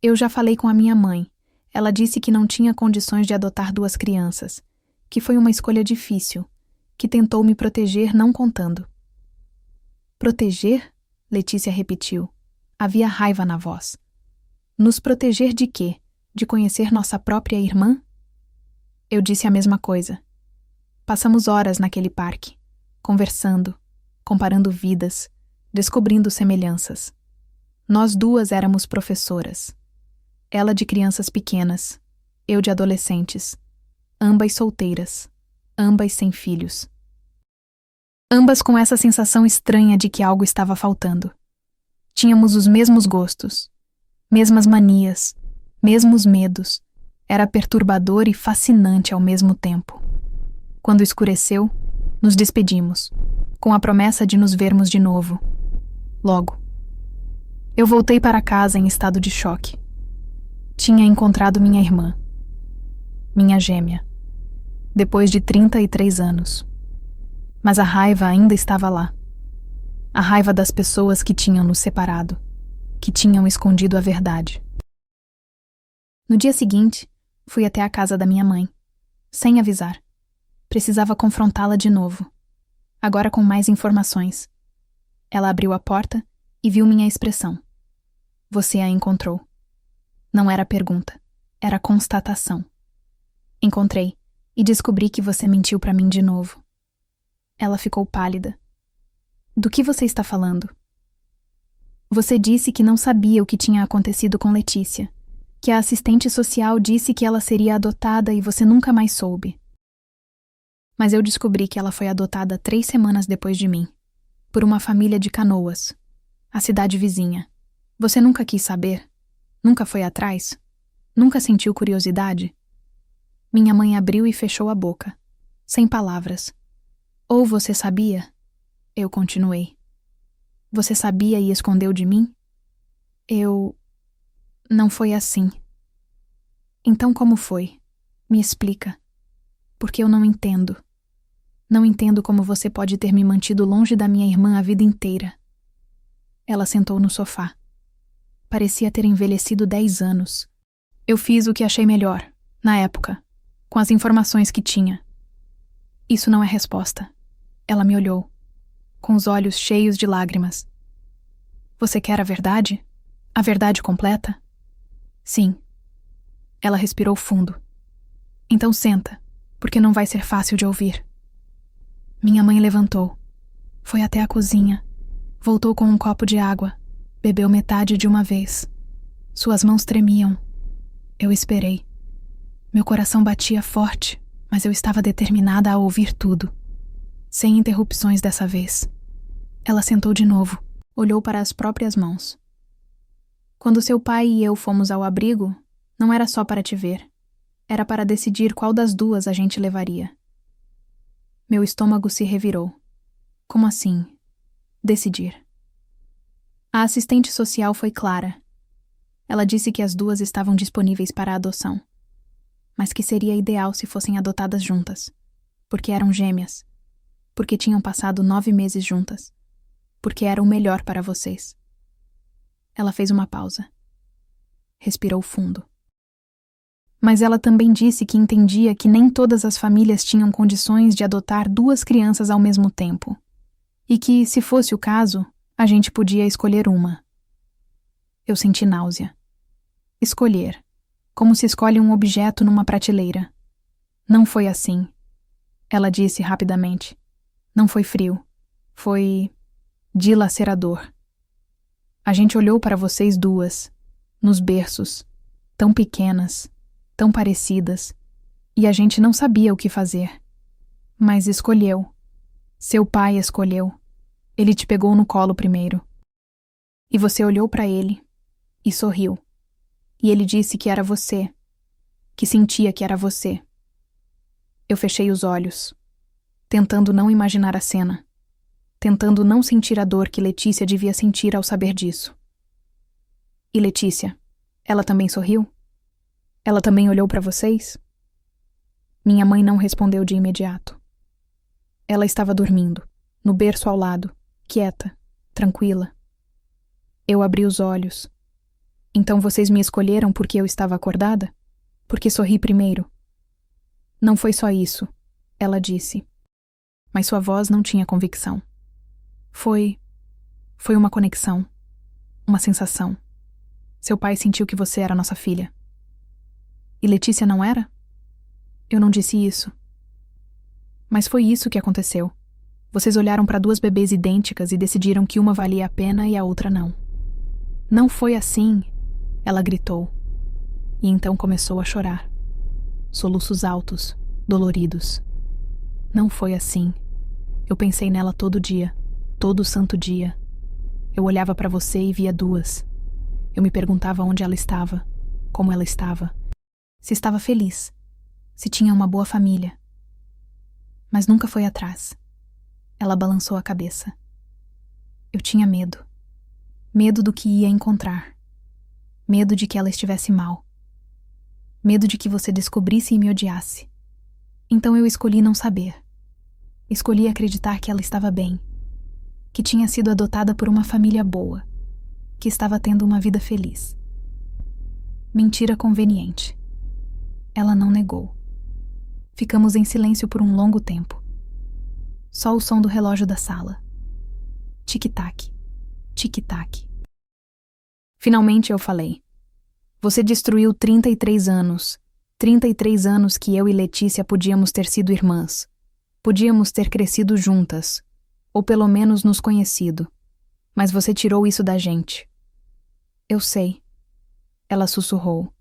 Eu já falei com a minha mãe. Ela disse que não tinha condições de adotar 2 crianças, que foi uma escolha difícil, que tentou me proteger não contando. Proteger? Letícia repetiu. Havia raiva na voz. Nos proteger de quê? De conhecer nossa própria irmã? Eu disse a mesma coisa. Passamos horas naquele parque, conversando, comparando vidas, descobrindo semelhanças. Nós duas éramos professoras. Ela de crianças pequenas, eu de adolescentes. Ambas solteiras, ambas sem filhos. Ambas com essa sensação estranha de que algo estava faltando. Tínhamos os mesmos gostos, mesmas manias, mesmos medos. Era perturbador e fascinante ao mesmo tempo. Quando escureceu, nos despedimos, com a promessa de nos vermos de novo. Logo. Eu voltei para casa em estado de choque. Tinha encontrado minha irmã. Minha gêmea. Depois de 33 anos. Mas a raiva ainda estava lá. A raiva das pessoas que tinham nos separado, que tinham escondido a verdade. No dia seguinte, fui até a casa da minha mãe, sem avisar. Precisava confrontá-la de novo, agora com mais informações. Ela abriu a porta e viu minha expressão. Você a encontrou. Não era pergunta, era constatação. Encontrei e descobri que você mentiu pra mim de novo. Ela ficou pálida. Do que você está falando? Você disse que não sabia o que tinha acontecido com Letícia, que a assistente social disse que ela seria adotada e você nunca mais soube. Mas eu descobri que ela foi adotada 3 semanas depois de mim, por uma família de Canoas, a cidade vizinha. Você nunca quis saber? Nunca foi atrás? Nunca sentiu curiosidade? Minha mãe abriu e fechou a boca, sem palavras. Ou você sabia? Eu continuei. Você sabia e escondeu de mim? Não foi assim. Então como foi? Me explica. Porque eu não entendo. Não entendo como você pode ter me mantido longe da minha irmã a vida inteira. Ela sentou no sofá. Parecia ter envelhecido 10 anos. Eu fiz o que achei melhor, na época, com as informações que tinha. Isso não é resposta. Ela me olhou, com os olhos cheios de lágrimas. Você quer a verdade? A verdade completa? Sim. Ela respirou fundo. Então senta, porque não vai ser fácil de ouvir. Minha mãe levantou. Foi até a cozinha. Voltou com um copo de água. Bebeu metade de uma vez. Suas mãos tremiam. Eu esperei. Meu coração batia forte, mas eu estava determinada a ouvir tudo. Sem interrupções dessa vez. Ela sentou de novo. Olhou para as próprias mãos. Quando seu pai e eu fomos ao abrigo, não era só para te ver. Era para decidir qual das duas a gente levaria. Meu estômago se revirou. Como assim? Decidir. A assistente social foi clara. Ela disse que as duas estavam disponíveis para a adoção, mas que seria ideal se fossem adotadas juntas, porque eram gêmeas, porque tinham passado 9 meses juntas, porque era o melhor para vocês. Ela fez uma pausa. Respirou fundo. Mas ela também disse que entendia que nem todas as famílias tinham condições de adotar 2 crianças ao mesmo tempo, e que, se fosse o caso, a gente podia escolher uma. Eu senti náusea. Escolher, como se escolhe um objeto numa prateleira. Não foi assim. Ela disse rapidamente. Não foi frio. Foi dilacerador. A gente olhou para vocês duas, nos berços, tão pequenas, tão parecidas, e a gente não sabia o que fazer. Mas escolheu. Seu pai escolheu. Ele te pegou no colo primeiro. E você olhou para ele e sorriu. E ele disse que era você, que sentia que era você. Eu fechei os olhos, tentando não imaginar a cena, tentando não sentir a dor que Letícia devia sentir ao saber disso. E Letícia, ela também sorriu? Ela também olhou para vocês? Minha mãe não respondeu de imediato. Ela estava dormindo, no berço ao lado, quieta, tranquila. Eu abri os olhos. Então vocês me escolheram porque eu estava acordada? Porque sorri primeiro? Não foi só isso, ela disse. Mas sua voz não tinha convicção. Foi uma conexão. Uma sensação. Seu pai sentiu que você era nossa filha. E Letícia não era? Eu não disse isso. Mas foi isso que aconteceu. Vocês olharam para 2 bebês idênticas e decidiram que uma valia a pena e a outra não. Não foi assim, ela gritou. E então começou a chorar. Soluços altos, doloridos. Não foi assim. Eu pensei nela todo dia, todo santo dia. Eu olhava para você e via 2. Eu me perguntava onde ela estava, como ela estava, se estava feliz, se tinha uma boa família. Mas nunca foi atrás. Ela balançou a cabeça. Eu tinha medo. Medo do que ia encontrar. Medo de que ela estivesse mal. Medo de que você descobrisse e me odiasse. Então eu escolhi não saber. Escolhi acreditar que ela estava bem. Que tinha sido adotada por uma família boa. Que estava tendo uma vida feliz. Mentira conveniente. Ela não negou. Ficamos em silêncio por um longo tempo. Só o som do relógio da sala. Tic-tac, tic-tac. Finalmente eu falei. Você destruiu 33 anos. 33 anos que eu e Letícia podíamos ter sido irmãs. Podíamos ter crescido juntas. Ou pelo menos nos conhecido. Mas você tirou isso da gente. Eu sei. Ela sussurrou.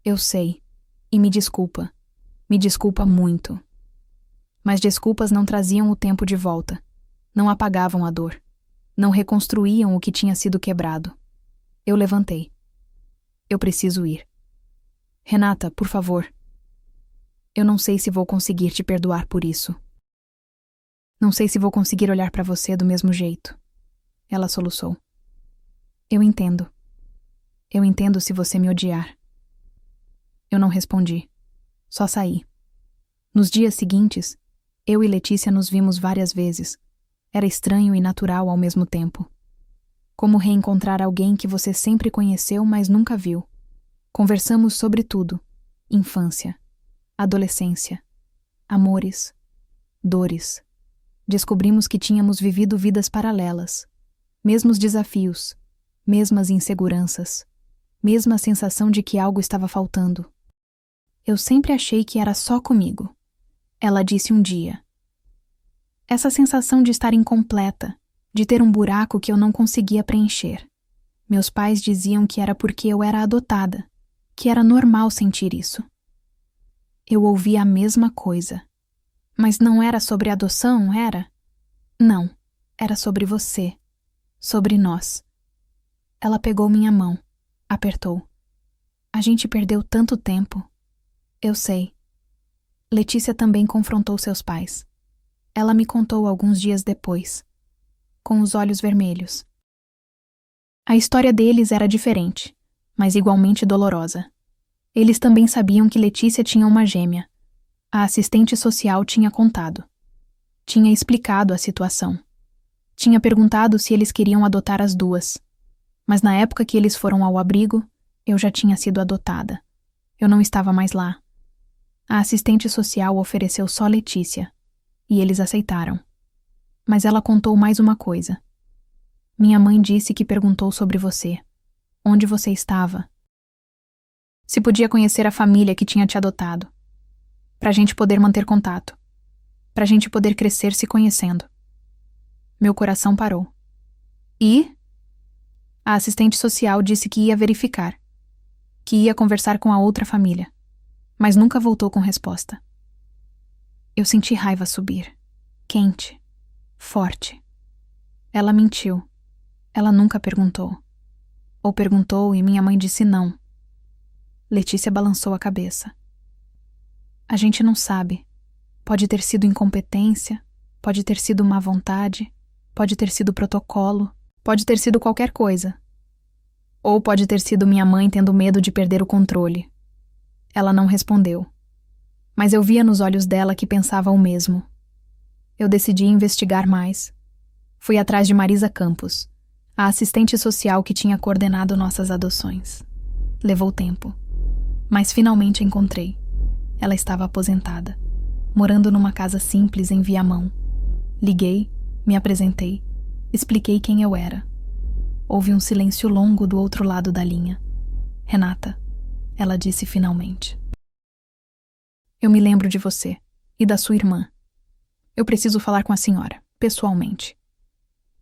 Eu sei. E me desculpa. Me desculpa muito. Mas desculpas não traziam o tempo de volta. Não apagavam a dor. Não reconstruíam o que tinha sido quebrado. Eu levantei. Eu preciso ir. Renata, por favor. Eu não sei se vou conseguir te perdoar por isso. Não sei se vou conseguir olhar para você do mesmo jeito. Ela soluçou. Eu entendo. Eu entendo se você me odiar. Eu não respondi. Só saí. Nos dias seguintes, eu e Letícia nos vimos várias vezes. Era estranho e natural ao mesmo tempo. Como reencontrar alguém que você sempre conheceu, mas nunca viu. Conversamos sobre tudo. Infância, adolescência, amores, dores. Descobrimos que tínhamos vivido vidas paralelas. Mesmos desafios, mesmas inseguranças, mesma sensação de que algo estava faltando. Eu sempre achei que era só comigo. Ela disse um dia. Essa sensação de estar incompleta, de ter um buraco que eu não conseguia preencher. Meus pais diziam que era porque eu era adotada, que era normal sentir isso. Eu ouvi a mesma coisa. Mas não era sobre adoção, era? Não, era sobre você, sobre nós. Ela pegou minha mão, apertou. A gente perdeu tanto tempo. Eu sei. Letícia também confrontou seus pais. Ela me contou alguns dias depois, com os olhos vermelhos. A história deles era diferente, mas igualmente dolorosa. Eles também sabiam que Letícia tinha uma gêmea. A assistente social tinha contado. Tinha explicado a situação. Tinha perguntado se eles queriam adotar as duas. Mas na época que eles foram ao abrigo, eu já tinha sido adotada. Eu não estava mais lá. A assistente social ofereceu só Letícia, e eles aceitaram. Mas ela contou mais uma coisa. Minha mãe disse que perguntou sobre você. Onde você estava? Se podia conhecer a família que tinha te adotado. Pra gente poder manter contato. Pra gente poder crescer se conhecendo. Meu coração parou. E? A assistente social disse que ia verificar. Que ia conversar com a outra família. Mas nunca voltou com resposta. Eu senti raiva subir. Quente. Forte. Ela mentiu. Ela nunca perguntou. Ou perguntou e minha mãe disse não. Letícia balançou a cabeça. A gente não sabe. Pode ter sido incompetência, pode ter sido má vontade, pode ter sido protocolo, pode ter sido qualquer coisa. Ou pode ter sido minha mãe tendo medo de perder o controle. Ela não respondeu. Mas eu via nos olhos dela que pensava o mesmo. Eu decidi investigar mais. Fui atrás de Marisa Campos, a assistente social que tinha coordenado nossas adoções. Levou tempo. Mas finalmente encontrei. Ela estava aposentada, morando numa casa simples em Viamão. Liguei, me apresentei, expliquei quem eu era. Houve um silêncio longo do outro lado da linha. Renata, ela disse finalmente. Eu me lembro de você e da sua irmã. Eu preciso falar com a senhora, pessoalmente.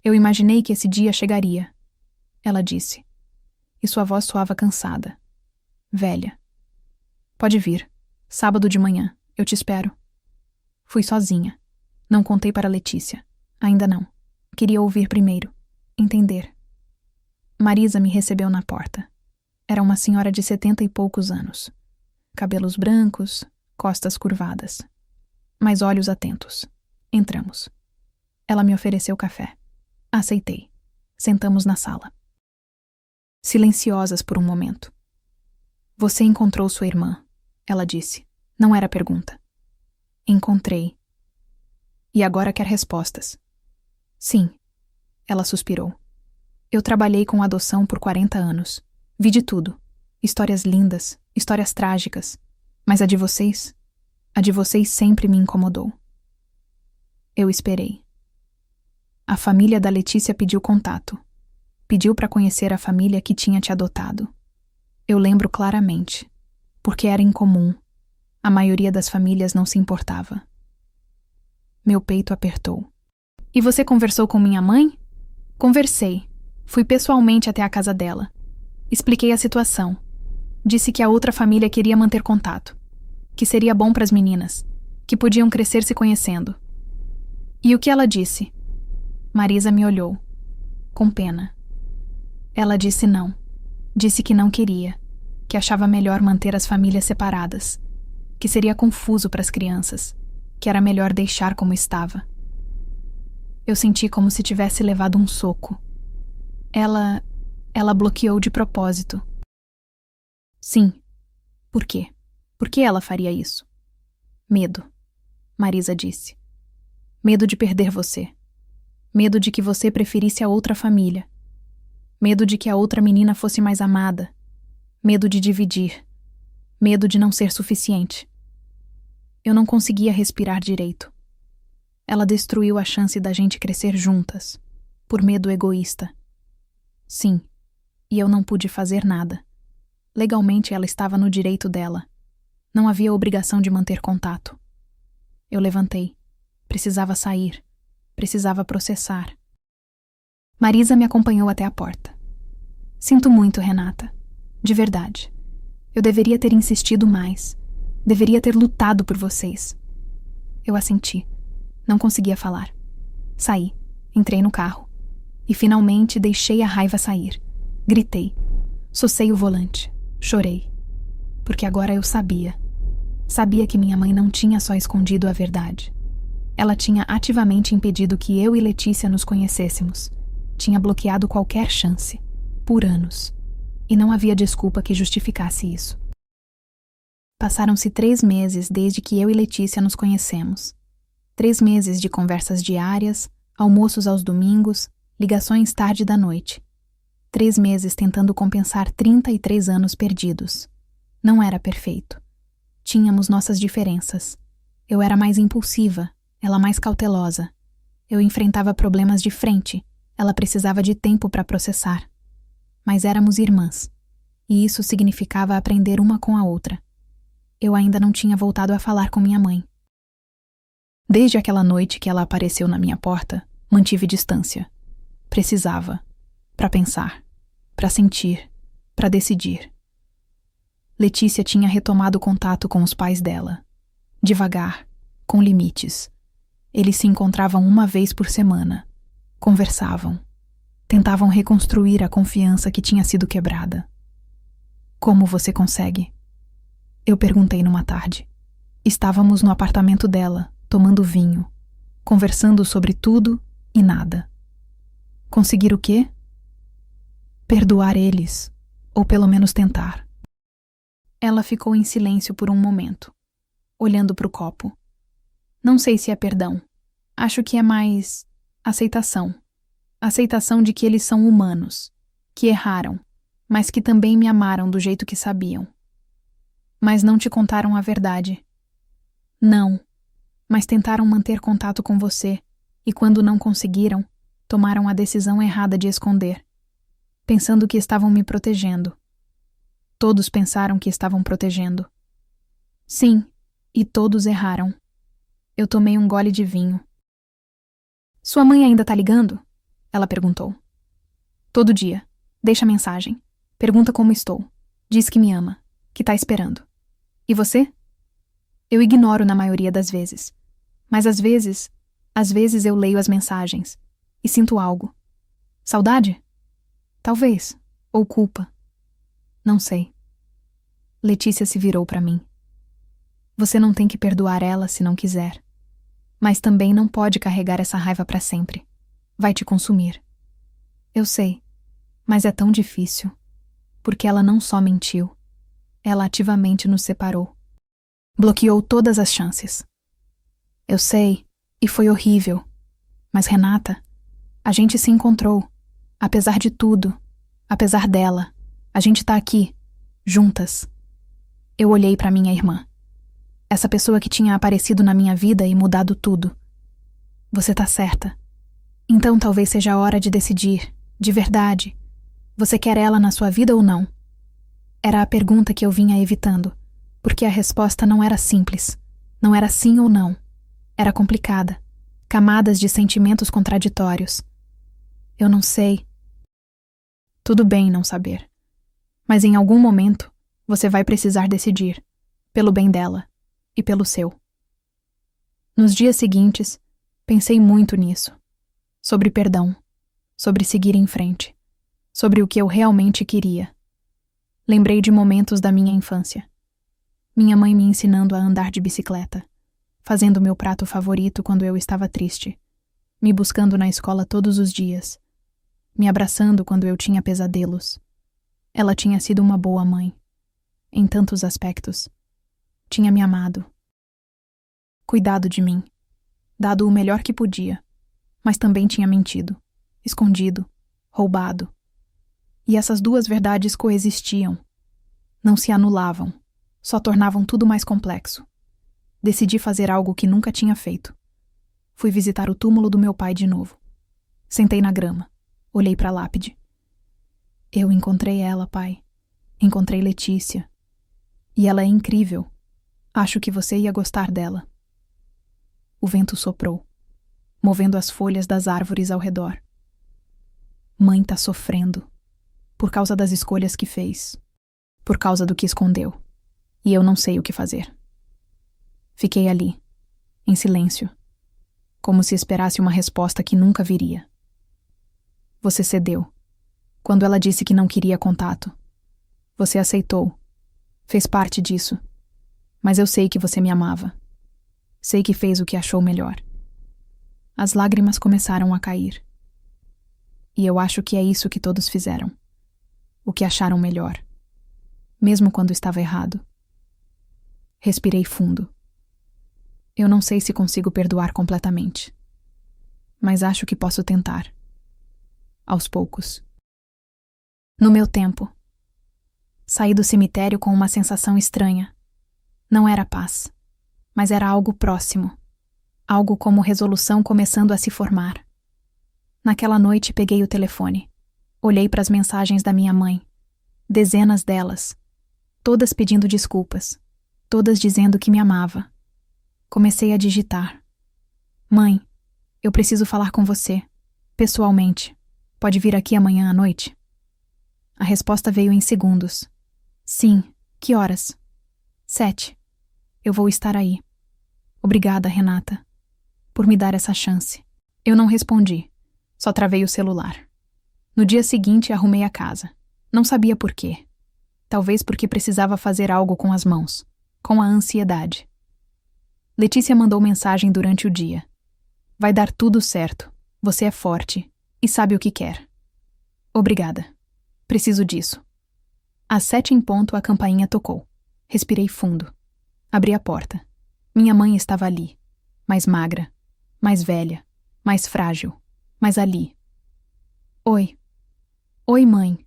Eu imaginei que esse dia chegaria. Ela disse. E sua voz soava cansada. Velha. Pode vir. Sábado de manhã. Eu te espero. Fui sozinha. Não contei para Letícia. Ainda não. Queria ouvir primeiro. Entender. Marisa me recebeu na porta. Era uma senhora de 70 e poucos anos. Cabelos brancos, costas curvadas. Mas olhos atentos. Entramos. Ela me ofereceu café. Aceitei. Sentamos na sala. Silenciosas por um momento. Você encontrou sua irmã, ela disse. Não era pergunta. Encontrei. E agora quer respostas. Sim. Ela suspirou. Eu trabalhei com adoção por 40 anos. Vi de tudo. Histórias lindas, histórias trágicas. Mas a de vocês sempre me incomodou. Eu esperei. A família da Letícia pediu contato. Pediu para conhecer a família que tinha te adotado. Eu lembro claramente, porque era incomum. A maioria das famílias não se importava. Meu peito apertou. E você conversou com minha mãe? Conversei. Fui pessoalmente até a casa dela. Expliquei a situação. Disse que a outra família queria manter contato, que seria bom para as meninas, que podiam crescer se conhecendo. E o que ela disse? Marisa me olhou, com pena. Ela disse não. Disse que não queria, que achava melhor manter as famílias separadas, que seria confuso para as crianças, que era melhor deixar como estava. Eu senti como se tivesse levado um soco. Ela bloqueou de propósito. Sim. Por quê? Por que ela faria isso? Medo, Marisa disse. Medo de perder você. Medo de que você preferisse a outra família. Medo de que a outra menina fosse mais amada. Medo de dividir. Medo de não ser suficiente. Eu não conseguia respirar direito. Ela destruiu a chance da gente crescer juntas, por medo egoísta. Sim, e eu não pude fazer nada. Legalmente ela estava no direito dela. Não havia obrigação de manter contato. Eu levantei. Precisava sair. Precisava processar. Marisa me acompanhou até a porta. Sinto muito, Renata. De verdade. Eu deveria ter insistido mais. Deveria ter lutado por vocês. Eu assenti. Não conseguia falar. Saí. Entrei no carro. E finalmente deixei a raiva sair. Gritei. Socei o volante. Chorei. Porque agora eu sabia. Sabia que minha mãe não tinha só escondido a verdade. Ela tinha ativamente impedido que eu e Letícia nos conhecêssemos. Tinha bloqueado qualquer chance. Por anos. E não havia desculpa que justificasse isso. Passaram-se 3 meses desde que eu e Letícia nos conhecemos. 3 meses de conversas diárias, almoços aos domingos, ligações tarde da noite. 3 meses tentando compensar 33 anos perdidos. Não era perfeito. Tínhamos nossas diferenças. Eu era mais impulsiva, ela mais cautelosa. Eu enfrentava problemas de frente, ela precisava de tempo para processar. Mas éramos irmãs, e isso significava aprender uma com a outra. Eu ainda não tinha voltado a falar com minha mãe. Desde aquela noite que ela apareceu na minha porta, mantive distância. Precisava. Para pensar. Para sentir. Para decidir. Letícia tinha retomado contato com os pais dela. Devagar. Com limites. Eles se encontravam uma vez por semana. Conversavam. Tentavam reconstruir a confiança que tinha sido quebrada. Como você consegue? Eu perguntei numa tarde. Estávamos no apartamento dela, tomando vinho, conversando sobre tudo e nada. Conseguir o quê? Perdoar eles, ou pelo menos tentar. Ela ficou em silêncio por um momento, olhando para o copo. Não sei se é perdão. Acho que é mais aceitação. Aceitação de que eles são humanos, que erraram, mas que também me amaram do jeito que sabiam. Mas não te contaram a verdade. Não, mas tentaram manter contato com você, e quando não conseguiram, tomaram a decisão errada de esconder, pensando que estavam me protegendo. Todos pensaram que estavam protegendo. Sim, e todos erraram. Eu tomei um gole de vinho. Sua mãe ainda tá ligando? Ela perguntou. Todo dia. Deixa mensagem. Pergunta como estou. Diz que me ama, que tá esperando. E você? Eu ignoro na maioria das vezes. Mas às vezes eu leio as mensagens e sinto algo. Saudade? Talvez. Ou culpa. Não sei. Letícia se virou para mim. Você não tem que perdoar ela se não quiser. Mas também não pode carregar essa raiva para sempre. Vai te consumir. Eu sei, mas é tão difícil. Porque ela não só mentiu, ela ativamente nos separou. Bloqueou todas as chances. Eu sei, e foi horrível. Mas Renata, a gente se encontrou. Apesar de tudo, apesar dela, a gente tá aqui, juntas. Eu olhei para minha irmã. Essa pessoa que tinha aparecido na minha vida e mudado tudo. Você tá certa. Então talvez seja a hora de decidir, de verdade. Você quer ela na sua vida ou não? Era a pergunta que eu vinha evitando, porque a resposta não era simples. Não era sim ou não. Era complicada. Camadas de sentimentos contraditórios. Eu não sei. Tudo bem não saber. Mas em algum momento, você vai precisar decidir, pelo bem dela e pelo seu. Nos dias seguintes, pensei muito nisso. Sobre perdão, sobre seguir em frente, sobre o que eu realmente queria. Lembrei de momentos da minha infância. Minha mãe me ensinando a andar de bicicleta, fazendo meu prato favorito quando eu estava triste, me buscando na escola todos os dias, me abraçando quando eu tinha pesadelos. Ela tinha sido uma boa mãe, em tantos aspectos. Tinha me amado, cuidado de mim, dado o melhor que podia, mas também tinha mentido, escondido, roubado. E essas duas verdades coexistiam. Não se anulavam, só tornavam tudo mais complexo. Decidi fazer algo que nunca tinha feito. Fui visitar o túmulo do meu pai de novo. Sentei na grama, olhei para a lápide. Eu encontrei ela, pai. Encontrei Letícia. E ela é incrível. Acho que você ia gostar dela. O vento soprou, movendo as folhas das árvores ao redor. Mãe tá sofrendo. Por causa das escolhas que fez. Por causa do que escondeu. E eu não sei o que fazer. Fiquei ali, em silêncio, como se esperasse uma resposta que nunca viria. Você cedeu. Quando ela disse que não queria contato. Você aceitou. Fez parte disso. Mas eu sei que você me amava. Sei que fez o que achou melhor. As lágrimas começaram a cair. E eu acho que é isso que todos fizeram. O que acharam melhor. Mesmo quando estava errado. Respirei fundo. Eu não sei se consigo perdoar completamente. Mas acho que posso tentar. Aos poucos. No meu tempo. Saí do cemitério com uma sensação estranha. Não era paz, mas era algo próximo. Algo como resolução começando a se formar. Naquela noite peguei o telefone. Olhei para as mensagens da minha mãe. Dezenas delas. Todas pedindo desculpas. Todas dizendo que me amava. Comecei a digitar. Mãe, eu preciso falar com você. Pessoalmente. Pode vir aqui amanhã à noite? A resposta veio em segundos. Sim, que horas? 7. Eu vou estar aí. Obrigada, Renata, por me dar essa chance. Eu não respondi, só travei o celular. No dia seguinte, arrumei a casa. Não sabia por quê. Talvez porque precisava fazer algo com as mãos, com a ansiedade. Letícia mandou mensagem durante o dia. Vai dar tudo certo. Você é forte e sabe o que quer. Obrigada. Preciso disso. Às 7 em ponto, a campainha tocou. Respirei fundo. Abri a porta. Minha mãe estava ali. Mais magra. Mais velha. Mais frágil. Mas ali. Oi. Oi, mãe.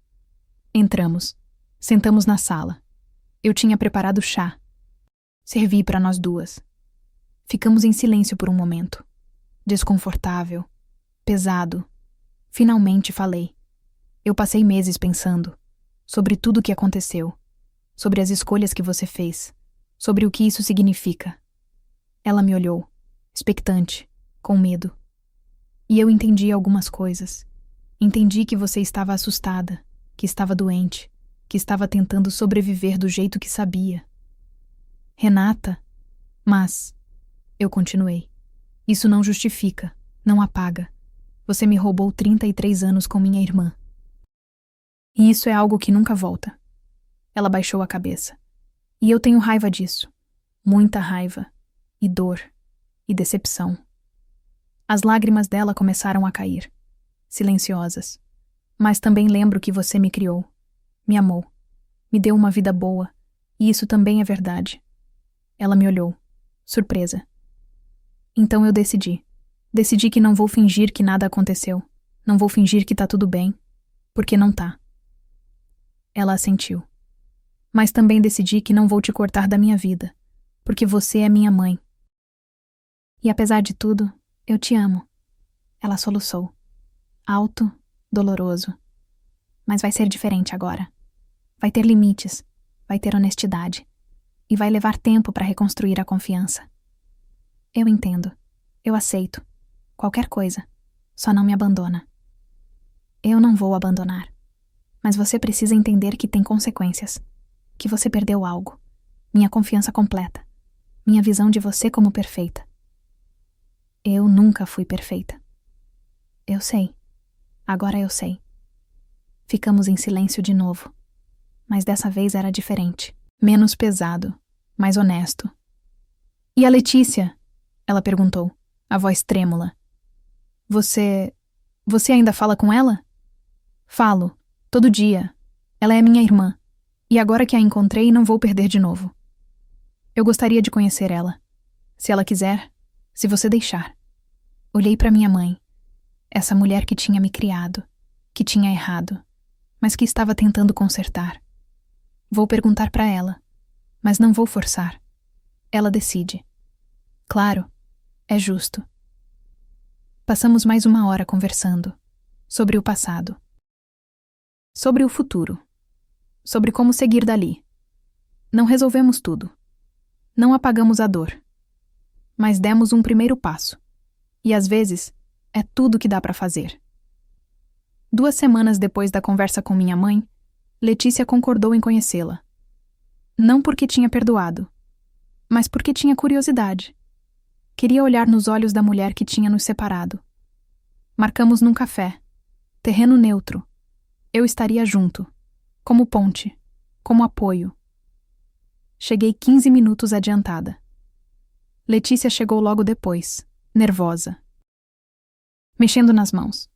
Entramos. Sentamos na sala. Eu tinha preparado chá. Servi para nós duas. Ficamos em silêncio por um momento. Desconfortável. Pesado. Finalmente falei. Eu passei meses pensando. Sobre tudo o que aconteceu. Sobre as escolhas que você fez. Sobre o que isso significa. Ela me olhou. Expectante. Com medo. E eu entendi algumas coisas. Entendi que você estava assustada. Que estava doente. Que estava tentando sobreviver do jeito que sabia. Renata. Mas... Eu continuei. Isso não justifica. Não apaga. Você me roubou 33 anos com minha irmã. E isso é algo que nunca volta. Ela baixou a cabeça. E eu tenho raiva disso. Muita raiva. E dor. E decepção. As lágrimas dela começaram a cair. Silenciosas. Mas também lembro que você me criou. Me amou. Me deu uma vida boa. E isso também é verdade. Ela me olhou. Surpresa. Então eu decidi. Decidi que não vou fingir que nada aconteceu. Não vou fingir que tá tudo bem. Porque não tá. Ela assentiu. Mas também decidi que não vou te cortar da minha vida. Porque você é minha mãe. E apesar de tudo, eu te amo. Ela soluçou. Alto, doloroso. Mas vai ser diferente agora. Vai ter limites, vai ter honestidade. E vai levar tempo para reconstruir a confiança. Eu entendo. Eu aceito. Qualquer coisa. Só não me abandona. Eu não vou abandonar. Mas você precisa entender que tem consequências. Que você perdeu algo. Minha confiança completa. Minha visão de você como perfeita. Eu nunca fui perfeita. Eu sei. Agora eu sei. Ficamos em silêncio de novo. Mas dessa vez era diferente. Menos pesado. Mais honesto. E a Letícia? Ela perguntou, a voz trêmula. Você ainda fala com ela? Falo. Todo dia. Ela é minha irmã. E agora que a encontrei, não vou perder de novo. Eu gostaria de conhecer ela. Se ela quiser, se você deixar. Olhei para minha mãe. Essa mulher que tinha me criado, que tinha errado, mas que estava tentando consertar. Vou perguntar para ela, mas não vou forçar. Ela decide. Claro, é justo. Passamos mais 1 hora conversando. Sobre o passado. Sobre o futuro. Sobre como seguir dali. Não resolvemos tudo. Não apagamos a dor. Mas demos um primeiro passo. E às vezes, é tudo que dá para fazer. 2 semanas depois da conversa com minha mãe, Letícia concordou em conhecê-la. Não porque tinha perdoado, mas porque tinha curiosidade. Queria olhar nos olhos da mulher que tinha nos separado. Marcamos num café. Terreno neutro. Eu estaria junto. Como ponte. Como apoio. Cheguei 15 minutos adiantada. Letícia chegou logo depois, nervosa. Mexendo nas mãos.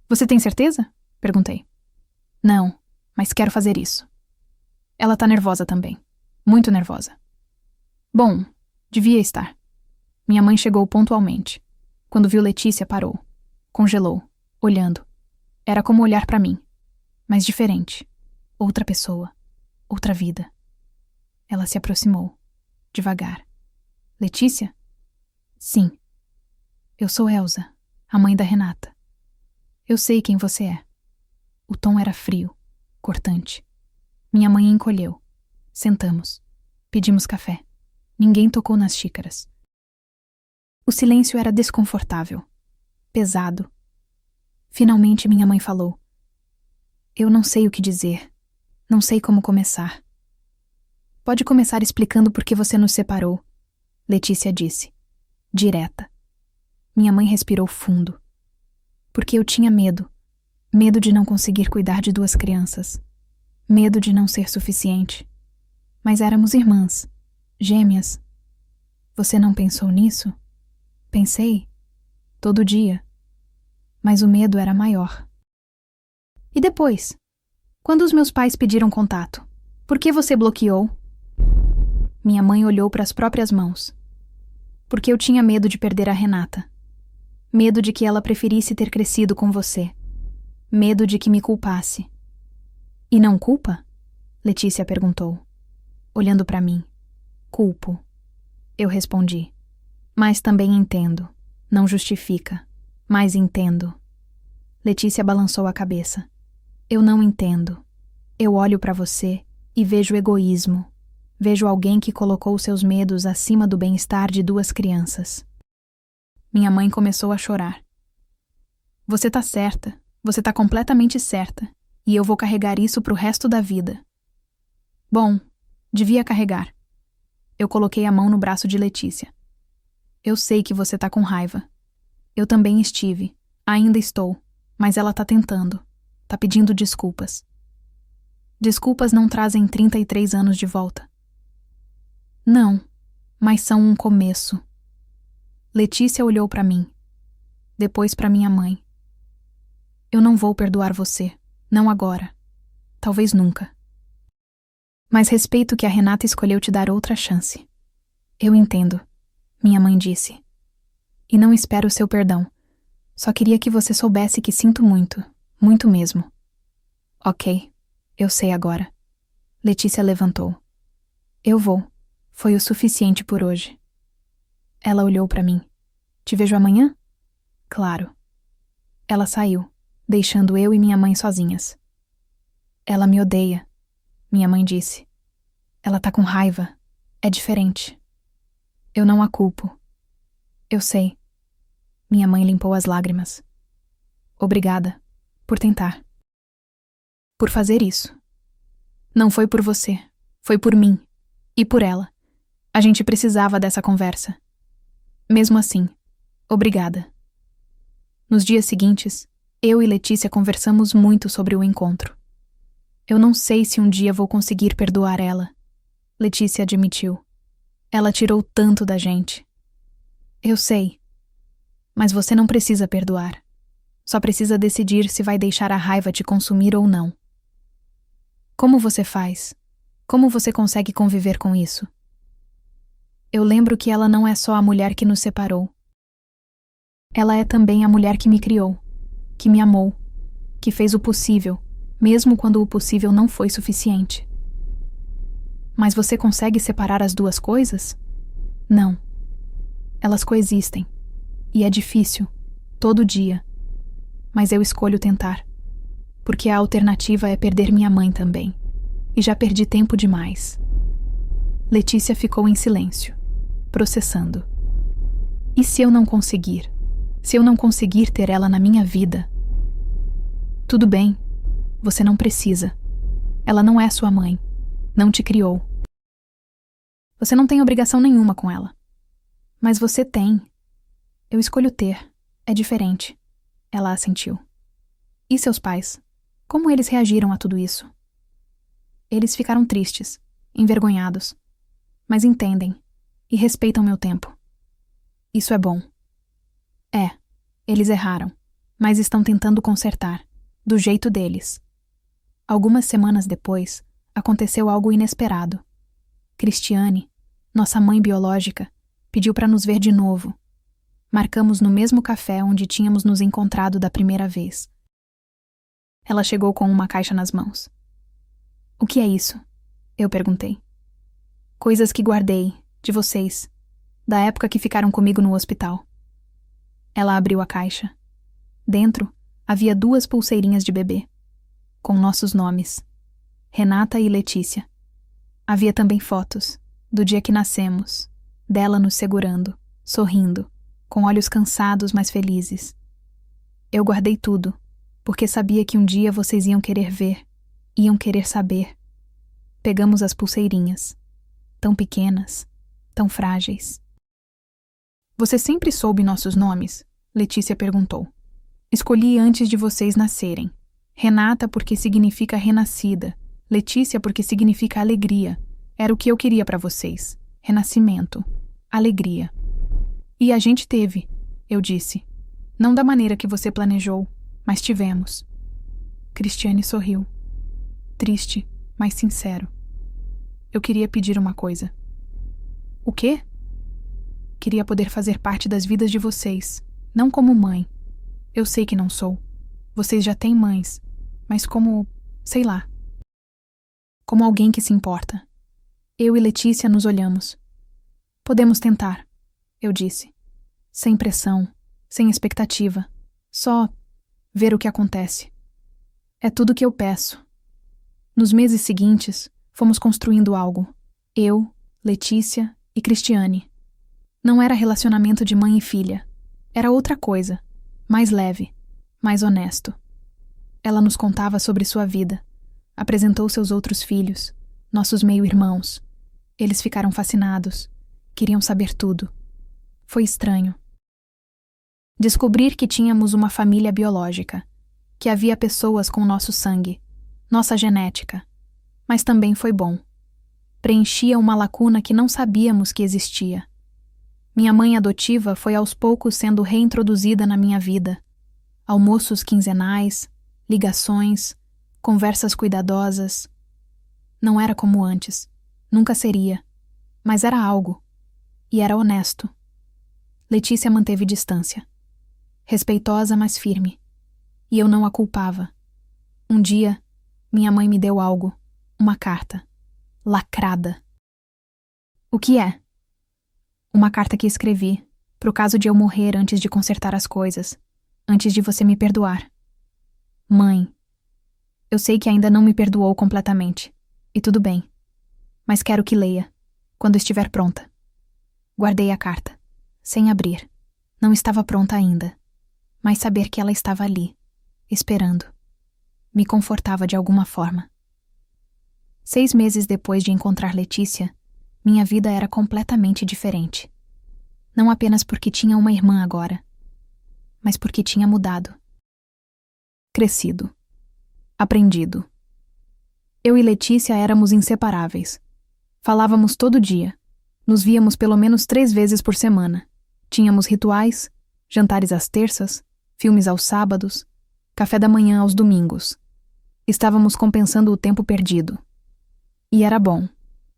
Você tem certeza? Perguntei. Não, mas quero fazer isso. Ela tá nervosa também. Muito nervosa. Bom, devia estar. Minha mãe chegou pontualmente. Quando viu Letícia, parou. Congelou, olhando. Era como olhar pra mim. Mas diferente. Outra pessoa. Outra vida. Ela se aproximou. Devagar. Letícia? Sim. Eu sou Elsa, a mãe da Renata. Eu sei quem você é. O tom era frio, cortante. Minha mãe encolheu. Sentamos. Pedimos café. Ninguém tocou nas xícaras. O silêncio era desconfortável. Pesado. Finalmente minha mãe falou. Eu não sei o que dizer. Não sei como começar. Pode começar explicando por que você nos separou, Letícia disse. Direta. Minha mãe respirou fundo. Porque eu tinha medo. Medo de não conseguir cuidar de 2 crianças. Medo de não ser suficiente. Mas éramos irmãs. Gêmeas. Você não pensou nisso? Pensei. Todo dia. Mas o medo era maior. E depois? Quando os meus pais pediram contato, por que você bloqueou? Minha mãe olhou para as próprias mãos. Porque eu tinha medo de perder a Renata. Medo de que ela preferisse ter crescido com você. Medo de que me culpasse. E não culpa? Letícia perguntou, olhando para mim. Culpo. Eu respondi. Mas também entendo. Não justifica. Mas entendo. Letícia balançou a cabeça. Eu não entendo. Eu olho para você e vejo egoísmo. Vejo alguém que colocou seus medos acima do bem-estar de 2 crianças. Minha mãe começou a chorar. Você tá certa. Você tá completamente certa. E eu vou carregar isso pro resto da vida. Bom, devia carregar. Eu coloquei a mão no braço de Letícia. Eu sei que você tá com raiva. Eu também estive. Ainda estou. Mas ela tá tentando. Tá pedindo desculpas. Desculpas não trazem 33 anos de volta. Não, mas são um começo. Letícia olhou para mim. Depois para minha mãe. Eu não vou perdoar você. Não agora. Talvez nunca. Mas respeito que a Renata escolheu te dar outra chance. Eu entendo, minha mãe disse. E não espero o seu perdão. Só queria que você soubesse que sinto muito. Muito mesmo. Ok, eu sei agora. Letícia levantou. Eu vou. Foi o suficiente por hoje. Ela olhou para mim. Te vejo amanhã? Claro. Ela saiu, deixando eu e minha mãe sozinhas. Ela me odeia, minha mãe disse. Ela tá com raiva. É diferente. Eu não a culpo. Eu sei. Minha mãe limpou as lágrimas. Obrigada por tentar. Por fazer isso. Não foi por você. Foi por mim. E por ela. A gente precisava dessa conversa. Mesmo assim, obrigada. Nos dias seguintes, eu e Letícia conversamos muito sobre o encontro. Eu não sei se um dia vou conseguir perdoar ela, Letícia admitiu. Ela tirou tanto da gente. Eu sei. Mas você não precisa perdoar. Só precisa decidir se vai deixar a raiva te consumir ou não. Como você faz? Como você consegue conviver com isso? Eu lembro que ela não é só a mulher que nos separou. Ela é também a mulher que me criou, que me amou, que fez o possível, mesmo quando o possível não foi suficiente. Mas você consegue separar as duas coisas? Não. Elas coexistem. E é difícil, todo dia. Mas eu escolho tentar. Porque a alternativa é perder minha mãe também. E já perdi tempo demais. Letícia ficou em silêncio, processando. E se eu não conseguir? Se eu não conseguir ter ela na minha vida? Tudo bem. Você não precisa. Ela não é sua mãe. Não te criou. Você não tem obrigação nenhuma com ela. Mas você tem. Eu escolho ter. É diferente. Ela assentiu. E seus pais? Como eles reagiram a tudo isso? Eles ficaram tristes, envergonhados. Mas entendem. E respeitam meu tempo. Isso é bom. É. Eles erraram. Mas estão tentando consertar. Do jeito deles. Algumas semanas depois, aconteceu algo inesperado. Cristiane, nossa mãe biológica, pediu para nos ver de novo. Marcamos no mesmo café onde tínhamos nos encontrado da primeira vez. Ela chegou com uma caixa nas mãos. O que é isso? Eu perguntei. Coisas que guardei, de vocês, da época que ficaram comigo no hospital. Ela abriu a caixa. Dentro, havia 2 pulseirinhas de bebê, com nossos nomes, Renata e Letícia. Havia também fotos, do dia que nascemos, dela nos segurando, sorrindo, com olhos cansados, mas felizes. Eu guardei tudo, porque sabia que um dia vocês iam querer ver, iam querer saber. Pegamos as pulseirinhas, tão pequenas, tão frágeis. Você sempre soube nossos nomes? Letícia perguntou. Escolhi antes de vocês nascerem. Renata porque significa renascida. Letícia porque significa alegria. Era o que eu queria para vocês. Renascimento. Alegria. E a gente teve, eu disse. Não da maneira que você planejou, mas tivemos. Cristiane sorriu. Triste, mas sincero. Eu queria pedir uma coisa. O quê? Queria poder fazer parte das vidas de vocês, não como mãe. Eu sei que não sou. Vocês já têm mães, mas como, sei lá. Como alguém que se importa. Eu e Letícia nos olhamos. Podemos tentar, eu disse. Sem pressão, sem expectativa. Só ver o que acontece. É tudo que eu peço. Nos meses seguintes, fomos construindo algo. Eu, Letícia e Cristiane. Não era relacionamento de mãe e filha. Era outra coisa. Mais leve, mais honesto. Ela nos contava sobre sua vida. Apresentou seus outros filhos, nossos meio-irmãos. Eles ficaram fascinados. Queriam saber tudo. Foi estranho. Descobrir que tínhamos uma família biológica, que havia pessoas com nosso sangue, nossa genética. Mas também foi bom. Preenchia uma lacuna que não sabíamos que existia. Minha mãe adotiva foi aos poucos sendo reintroduzida na minha vida. Almoços quinzenais, ligações, conversas cuidadosas. Não era como antes. Nunca seria. Mas era algo. E era honesto. Letícia manteve distância. Respeitosa, mas firme. E eu não a culpava. Um dia, minha mãe me deu algo. Uma carta. Lacrada. O que é? Uma carta que escrevi, pro caso de eu morrer antes de consertar as coisas, antes de você me perdoar. Mãe, eu sei que ainda não me perdoou completamente. E tudo bem. Mas quero que leia, quando estiver pronta. Guardei a carta, sem abrir. Não estava pronta ainda, mas saber que ela estava ali, esperando, me confortava de alguma forma. 6 meses depois de encontrar Letícia, minha vida era completamente diferente. Não apenas porque tinha uma irmã agora, mas porque tinha mudado. Crescido. Aprendido. Eu e Letícia éramos inseparáveis. Falávamos todo dia. Nos víamos pelo menos 3 vezes por semana. Tínhamos rituais, jantares às terças, filmes aos sábados, café da manhã aos domingos. Estávamos compensando o tempo perdido. E era bom.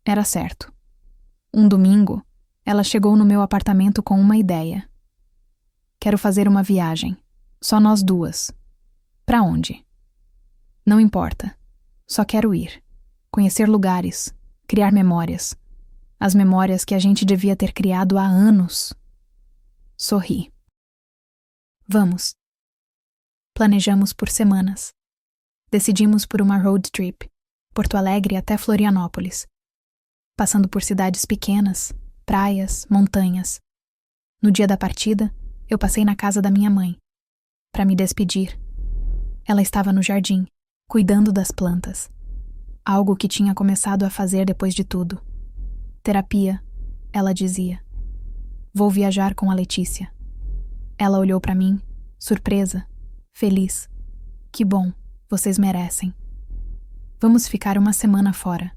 Era certo. Um domingo, ela chegou no meu apartamento com uma ideia. Quero fazer uma viagem. Só nós duas. Pra onde? Não importa. Só quero ir. Conhecer lugares. Criar memórias. As memórias que a gente devia ter criado há anos. Sorri. Vamos. Planejamos por semanas. Decidimos por uma road trip, Porto Alegre até Florianópolis, passando por cidades pequenas, praias, montanhas. No dia da partida, eu passei na casa da minha mãe, para me despedir. Ela estava no jardim, cuidando das plantas. Algo que tinha começado a fazer depois de tudo. Terapia, ela dizia. Vou viajar com a Letícia. Ela olhou para mim, surpresa, feliz. Que bom, vocês merecem. Vamos ficar uma semana fora.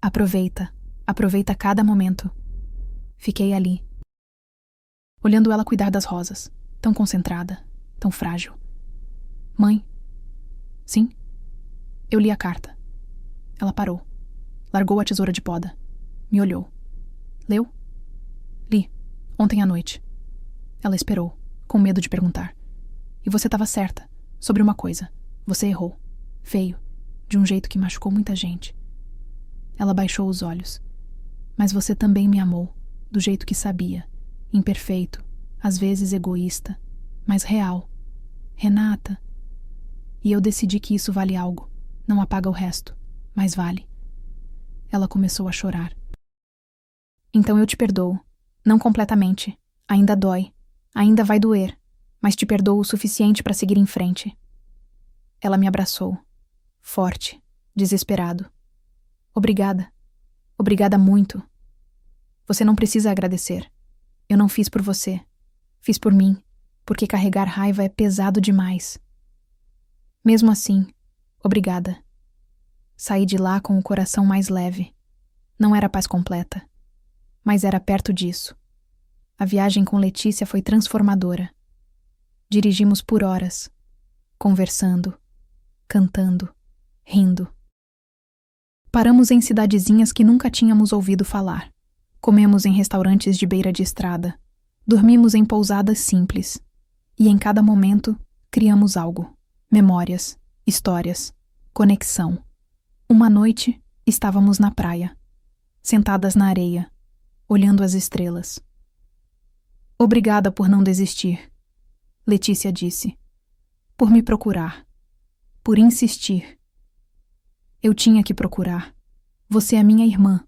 Aproveita cada momento. Fiquei ali, olhando ela cuidar das rosas, tão concentrada, tão frágil. Mãe? Sim? Eu li a carta. Ela parou, largou a tesoura de poda, me olhou. Leu? Li, ontem à noite. Ela esperou, com medo de perguntar. E você estava certa, sobre uma coisa. Você errou. Feio, de um jeito que machucou muita gente. Ela baixou os olhos. Mas você também me amou, do jeito que sabia. Imperfeito, às vezes egoísta, mas real. Renata. E eu decidi que isso vale algo. Não apaga o resto, mas vale. Ela começou a chorar. Então eu te perdoo. Não completamente. Ainda dói. Ainda vai doer. Mas te perdoo o suficiente para seguir em frente. Ela me abraçou. Forte. Desesperado. Obrigada. Obrigada muito. Você não precisa agradecer. Eu não fiz por você. Fiz por mim, porque carregar raiva é pesado demais. Mesmo assim, obrigada. Saí de lá com o coração mais leve. Não era paz completa, mas era perto disso. A viagem com Letícia foi transformadora. Dirigimos por horas, conversando, cantando, rindo. Paramos em cidadezinhas que nunca tínhamos ouvido falar. Comemos em restaurantes de beira de estrada. Dormimos em pousadas simples. E em cada momento, criamos algo. Memórias, histórias, conexão. Uma noite, estávamos na praia, sentadas na areia, olhando as estrelas. Obrigada por não desistir, Letícia disse. Por me procurar. Por insistir. Eu tinha que procurar. Você é minha irmã.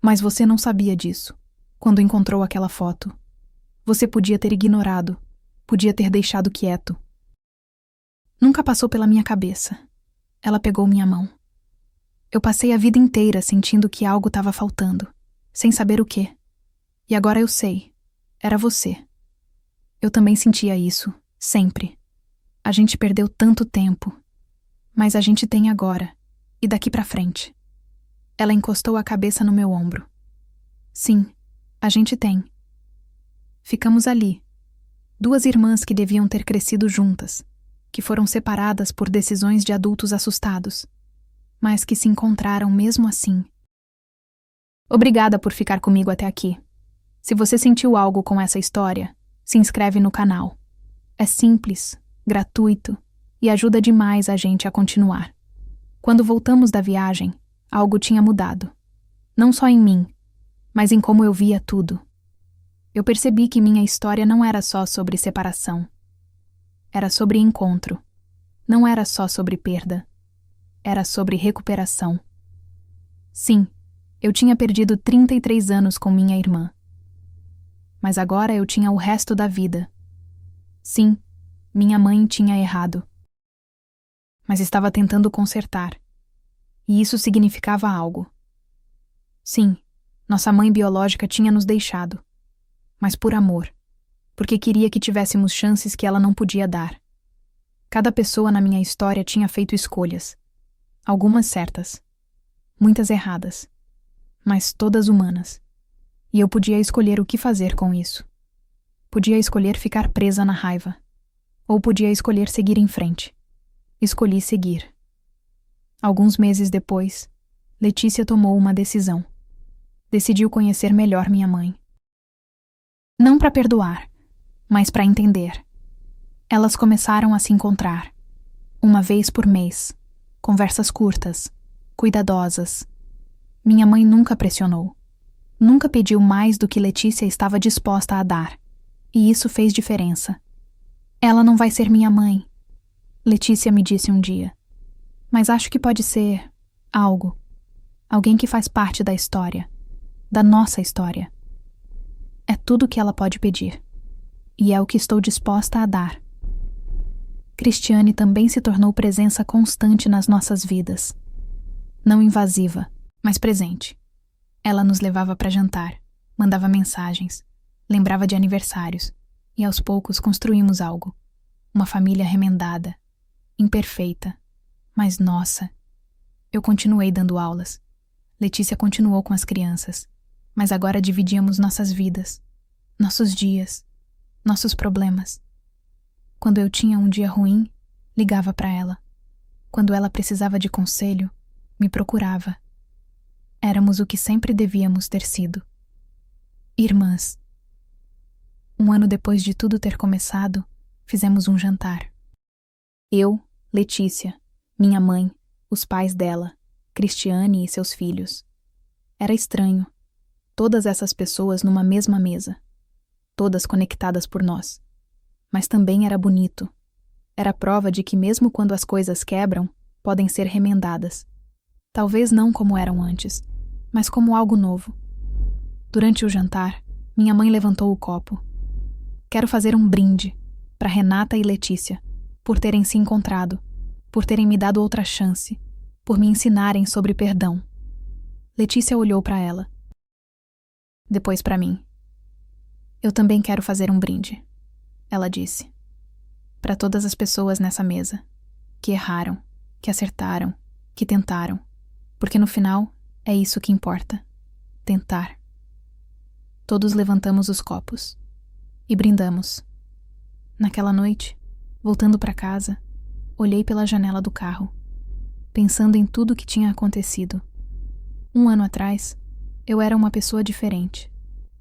Mas você não sabia disso, quando encontrou aquela foto. Você podia ter ignorado, podia ter deixado quieto. Nunca passou pela minha cabeça. Ela pegou minha mão. Eu passei a vida inteira sentindo que algo estava faltando, sem saber o quê. E agora eu sei. Era você. Eu também sentia isso, sempre. A gente perdeu tanto tempo. Mas a gente tem agora, e daqui pra frente. Ela encostou a cabeça no meu ombro. Sim, a gente tem. Ficamos ali. 2 irmãs que deviam ter crescido juntas, que foram separadas por decisões de adultos assustados, mas que se encontraram mesmo assim. Obrigada por ficar comigo até aqui. Se você sentiu algo com essa história, se inscreve no canal. É simples, gratuito e ajuda demais a gente a continuar. Quando voltamos da viagem, algo tinha mudado. Não só em mim, mas em como eu via tudo. Eu percebi que minha história não era só sobre separação. Era sobre encontro. Não era só sobre perda. Era sobre recuperação. Sim, eu tinha perdido 33 anos com minha irmã. Mas agora eu tinha o resto da vida. Sim, minha mãe tinha errado. Mas estava tentando consertar. E isso significava algo. Sim, nossa mãe biológica tinha nos deixado. Mas por amor. Porque queria que tivéssemos chances que ela não podia dar. Cada pessoa na minha história tinha feito escolhas. Algumas certas. Muitas erradas. Mas todas humanas. E eu podia escolher o que fazer com isso. Podia escolher ficar presa na raiva. Ou podia escolher seguir em frente. Escolhi seguir. Alguns meses depois, Letícia tomou uma decisão. Decidiu conhecer melhor minha mãe. Não para perdoar, mas para entender. Elas começaram a se encontrar. Uma vez por mês. Conversas curtas. Cuidadosas. Minha mãe nunca pressionou. Nunca pediu mais do que Letícia estava disposta a dar. E isso fez diferença. Ela não vai ser minha mãe, Letícia me disse um dia. Mas acho que pode ser algo. Alguém que faz parte da história. Da nossa história. É tudo o que ela pode pedir. E é o que estou disposta a dar. Cristiane também se tornou presença constante nas nossas vidas. Não invasiva, mas presente. Ela nos levava para jantar, mandava mensagens, lembrava de aniversários, e aos poucos construímos algo. Uma família remendada, imperfeita, mas nossa. Eu continuei dando aulas. Letícia continuou com as crianças, mas agora dividíamos nossas vidas, nossos dias, nossos problemas. Quando eu tinha um dia ruim, ligava para ela. Quando ela precisava de conselho, me procurava. Éramos o que sempre devíamos ter sido. Irmãs. Um ano depois de tudo ter começado, fizemos um jantar. Eu, Letícia, minha mãe, os pais dela, Cristiane e seus filhos. Era estranho. Todas essas pessoas numa mesma mesa. Todas conectadas por nós. Mas também era bonito. Era prova de que mesmo quando as coisas quebram, podem ser remendadas. Talvez não como eram antes, mas como algo novo. Durante o jantar, minha mãe levantou o copo. Quero fazer um brinde para Renata e Letícia, por terem se encontrado, por terem me dado outra chance, por me ensinarem sobre perdão. Letícia olhou para ela. Depois para mim. Eu também quero fazer um brinde, ela disse. Para todas as pessoas nessa mesa, que erraram, que acertaram, que tentaram, porque no final é isso que importa, tentar. Todos levantamos os copos e brindamos. Naquela noite, voltando para casa, olhei pela janela do carro, pensando em tudo que tinha acontecido. 1 ano atrás, eu era uma pessoa diferente,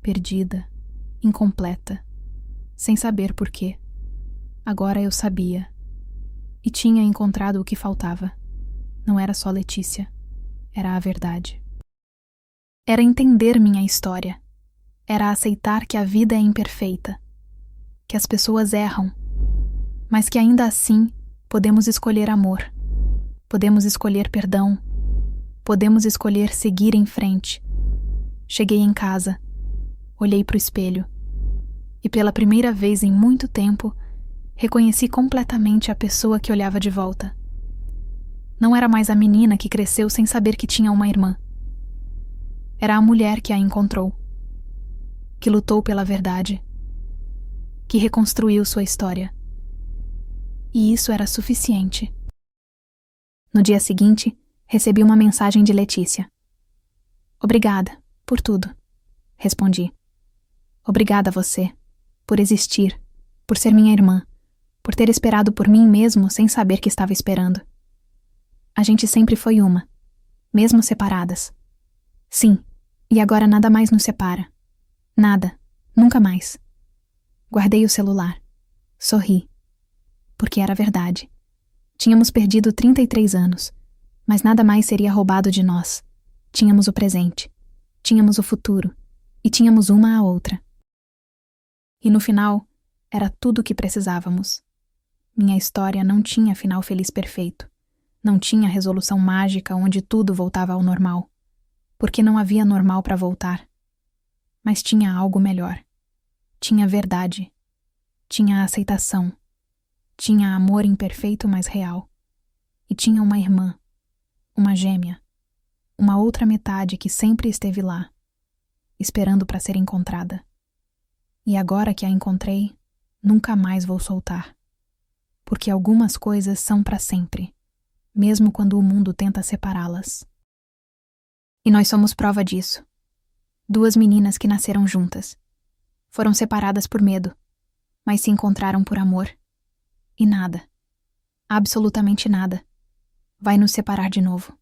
perdida, incompleta, sem saber por quê. Agora eu sabia. E tinha encontrado o que faltava. Não era só Letícia. Era a verdade. Era entender minha história. Era aceitar que a vida é imperfeita. Que as pessoas erram. Mas que ainda assim podemos escolher amor. Podemos escolher perdão. Podemos escolher seguir em frente. Cheguei em casa. Olhei para o espelho. E pela primeira vez em muito tempo, reconheci completamente a pessoa que olhava de volta. Não era mais a menina que cresceu sem saber que tinha uma irmã. Era a mulher que a encontrou, que lutou pela verdade, que reconstruiu sua história. E isso era suficiente. No dia seguinte, recebi uma mensagem de Letícia. Obrigada por tudo, respondi. Obrigada a você, por existir, por ser minha irmã, por ter esperado por mim mesmo sem saber que estava esperando. A gente sempre foi uma, mesmo separadas. Sim, e agora nada mais nos separa. Nada, nunca mais. Guardei o celular. Sorri. Porque era verdade. Tínhamos perdido 33 anos, mas nada mais seria roubado de nós. Tínhamos o presente, tínhamos o futuro, e tínhamos uma a outra. E no final, era tudo o que precisávamos. Minha história não tinha final feliz perfeito. Não tinha resolução mágica onde tudo voltava ao normal. porque não havia normal para voltar. Mas tinha algo melhor. Tinha verdade. Tinha aceitação. Tinha amor imperfeito, mas real. E tinha uma irmã, uma gêmea, uma outra metade que sempre esteve lá, esperando para ser encontrada. E agora que a encontrei, nunca mais vou soltar. Porque algumas coisas são para sempre, mesmo quando o mundo tenta separá-las. E nós somos prova disso. 2 meninas que nasceram juntas. Foram separadas por medo, mas se encontraram por amor. E nada, absolutamente nada, vai nos separar de novo.